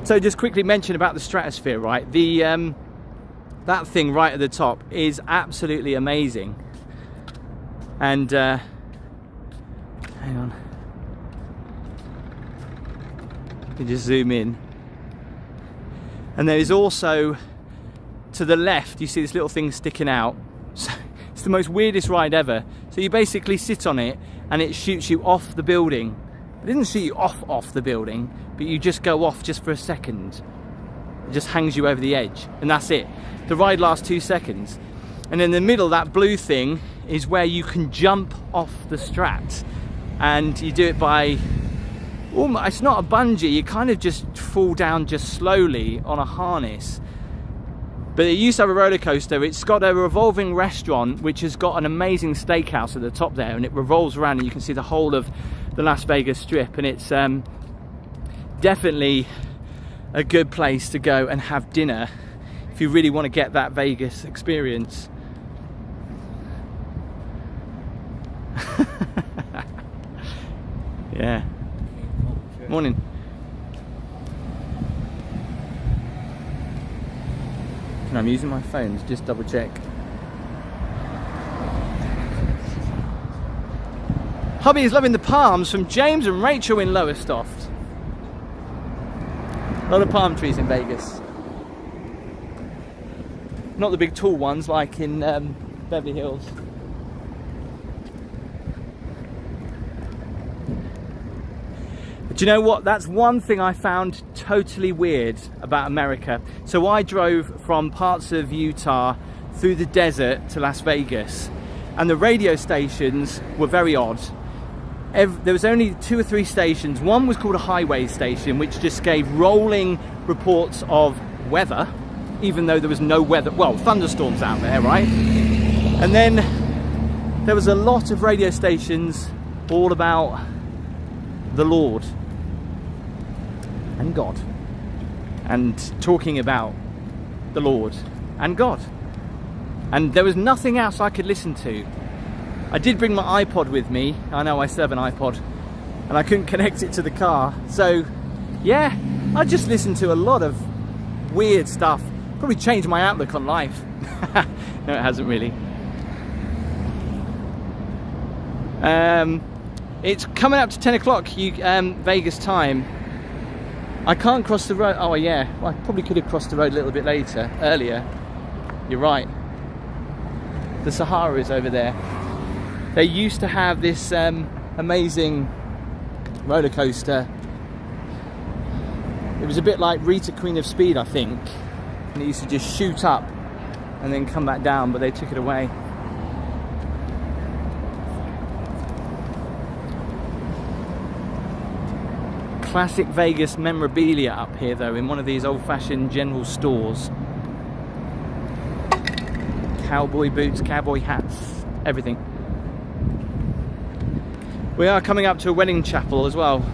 So just quickly mention about the Stratosphere, right? The that thing right at the top is absolutely amazing. And hang on. You can just zoom in. And there is also, to the left, you see this little thing sticking out. So it's the most weirdest ride ever. So you basically sit on it and it shoots you off the building. It doesn't shoot you off the building, but you just go off just for a second. It just hangs you over the edge, and that's it. The ride lasts 2 seconds. And in the middle, that blue thing is where you can jump off the Strat. And you do it by, almost, it's not a bungee, you kind of just fall down just slowly on a harness. But it used to have a roller coaster. It's got a revolving restaurant which has got an amazing steakhouse at the top there, and it revolves around and you can see the whole of the Las Vegas Strip, and it's definitely a good place to go and have dinner if you really want to get that Vegas experience. Yeah. Morning. And I'm using my phone to just double check. Hubby is loving the palms from James and Rachel in Lowestoft. A lot of palm trees in Vegas. Not the big tall ones like in Beverly Hills. But you know what? That's one thing I found totally weird about America. So I drove from parts of Utah through the desert to Las Vegas, and the radio stations were very odd. There was only 2 or 3 stations. One was called a highway station, which just gave rolling reports of weather, even though there was no weather, well, thunderstorms out there, right? And then there was a lot of radio stations all about the Lord and God, and talking about the Lord and God. And there was nothing else I could listen to. I did bring my iPod with me. I know I still have an iPod, and I couldn't connect it to the car. So yeah, I just listened to a lot of weird stuff. Probably changed my outlook on life. No, it hasn't really. It's coming up to 10 o'clock Vegas time. I can't cross the road. Oh yeah, well, I probably could have crossed the road a little bit earlier. You're right. The Sahara is over there. They used to have this amazing roller coaster. It was a bit like Rita Queen of Speed, I think. And it used to just shoot up and then come back down, but they took it away. Classic Vegas memorabilia up here though, in one of these old-fashioned general stores. Cowboy boots, cowboy hats, everything. We are coming up to a wedding chapel as well.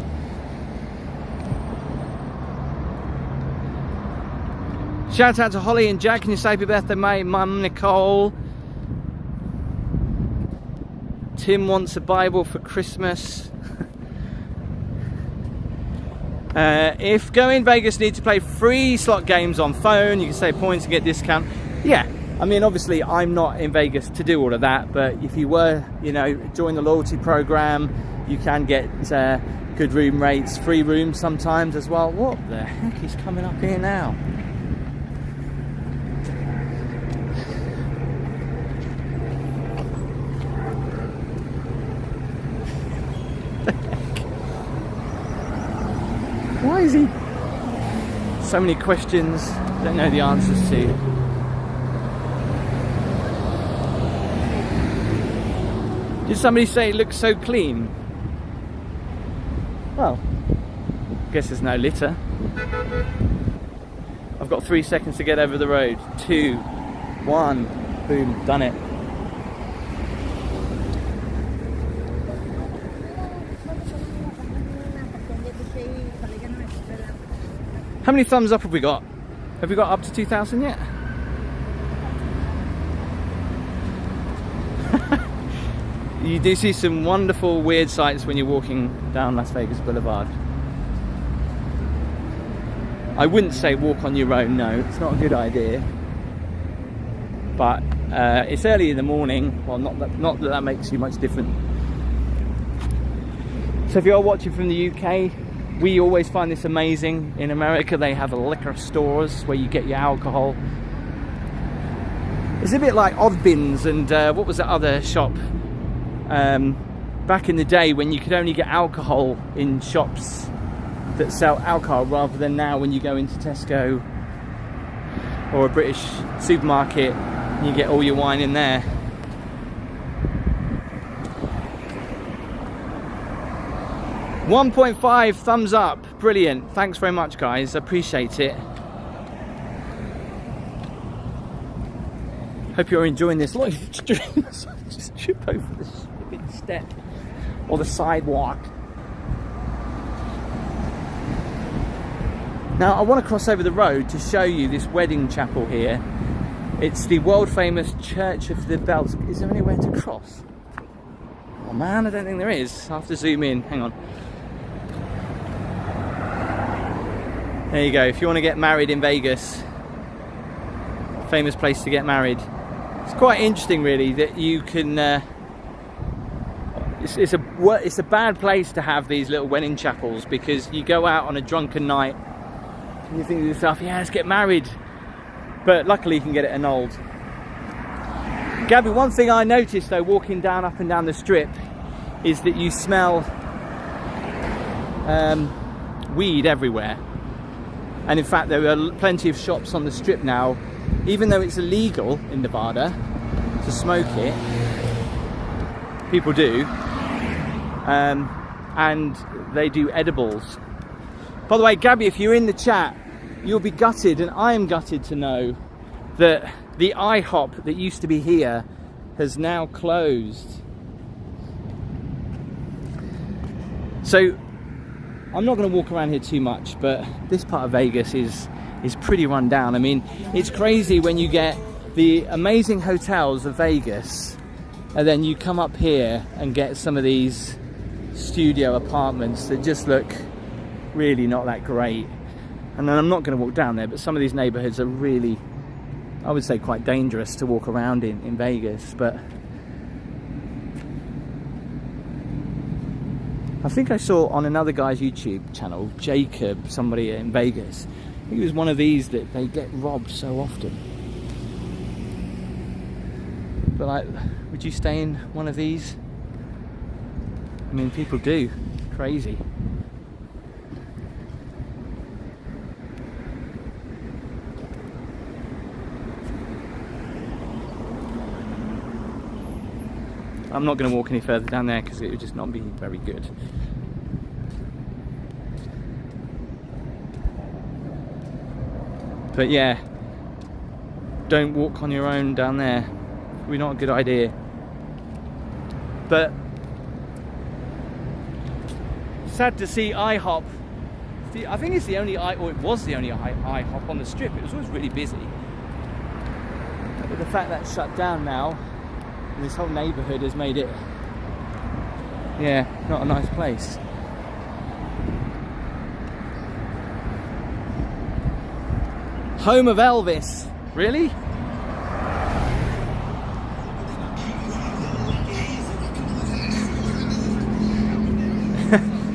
Shout out to Holly and Jack. Can you say happy birthday, mate? Mum Nicole. Tim wants a Bible for Christmas. If going Vegas need to play free slot games on phone, you can save points and get discount. Yeah, I mean, obviously I'm not in Vegas to do all of that, but if you were, you know, join the loyalty program, you can get good room rates, free rooms sometimes as well. What the heck is coming up here now? Why is he? So many questions, don't know the answers to. Did somebody say it looks so clean? Well, I guess there's no litter. I've got 3 seconds to get over the road. 2, 1, boom, done it. How many thumbs up have we got? Have we got up to 2,000 yet? You do see some wonderful weird sights when you're walking down Las Vegas Boulevard. I wouldn't say walk on your own, no, it's not a good idea. But it's early in the morning, well not that makes you much different. So if you're watching from the UK, we always find this amazing. In America they have liquor stores where you get your alcohol. It's a bit like Oddbins and what was that other shop? Back in the day when you could only get alcohol in shops that sell alcohol, rather than now when you go into Tesco or a British supermarket and you get all your wine in there. .5 thumbs up, brilliant. Thanks very much guys, appreciate it. Hope you're enjoying this live stream. Just trip over the stupid step or the sidewalk. Now I want to cross over the road to show you this wedding chapel here. It's the world famous Church of the Bells. Is there anywhere to cross? Oh man, I don't think there is. I'll have to zoom in, hang on. There you go, if you want to get married in Vegas, famous place to get married. It's quite interesting really that you can, it's a bad place to have these little wedding chapels, because you go out on a drunken night and you think to yourself, yeah, let's get married. But luckily you can get it annulled. Gabby, one thing I noticed though walking up and down the strip is that you smell weed everywhere. And in fact there are plenty of shops on the strip now, even though it's illegal in Nevada to smoke it, people do, and they do edibles. By the way, Gabby, if you're in the chat, you'll be gutted, and I am gutted to know that the IHOP that used to be here has now closed. So I'm not going to walk around here too much, but this part of Vegas is pretty run down. I mean, it's crazy when you get the amazing hotels of Vegas and then you come up here and get some of these studio apartments that just look really not that great. And then I'm not going to walk down there, but some of these neighborhoods are really, I would say, quite dangerous to walk around in Vegas. But I think I saw on another guy's YouTube channel, Jacob, somebody in Vegas, he was one of these that they get robbed so often. But like, would you stay in one of these? I mean, people do. Crazy. I'm not going to walk any further down there because it would just not be very good. But yeah, don't walk on your own down there. Probably not a good idea. But sad to see IHOP. I think it's the only, or it was the only IHOP on the strip. It was always really busy. But the fact that it's shut down now, and this whole neighbourhood has made it, yeah, not a nice place. Home of Elvis, really?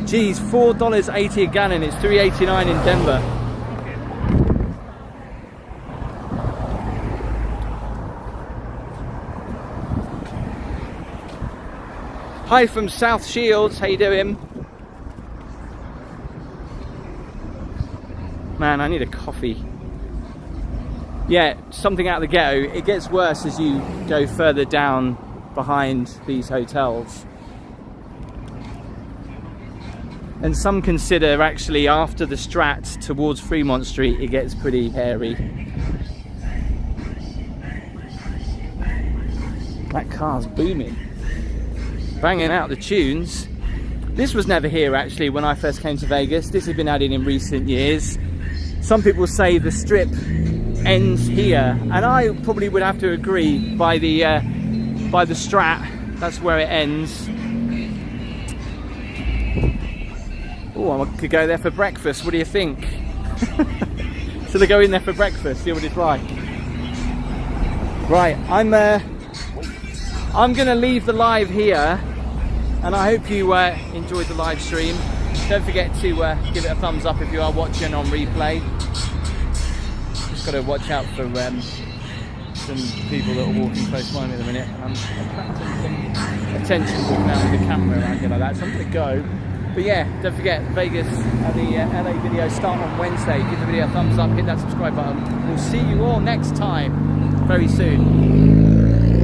Geez, $4.80 a gallon. It's $3.89 in Denver. Hi from South Shields, how you doing? Man, I need a coffee. Yeah, something out of the ghetto. It gets worse as you go further down behind these hotels. And some consider actually after the Strat towards Fremont Street, it gets pretty hairy. That car's booming. Banging out the tunes. This was never here actually when I first came to Vegas. This has been added in recent years. some people say the strip ends here, and I probably would have to agree. By the Strat, that's where it ends. Oh, I could go there for breakfast. What do you think? Should I go in there for breakfast? See what it's like. Right, I'm gonna leave the live here, and I hope you enjoyed the live stream. Don't forget to give it a thumbs up if you are watching on replay. Just got to watch out for some people that are walking close by me at the minute. I'm attracting some attention walking out with the camera around here like that, so I'm gonna go. But yeah, don't forget, Vegas and the LA video start on Wednesday. Give the video a thumbs up, hit that subscribe button. We'll see you all next time, very soon.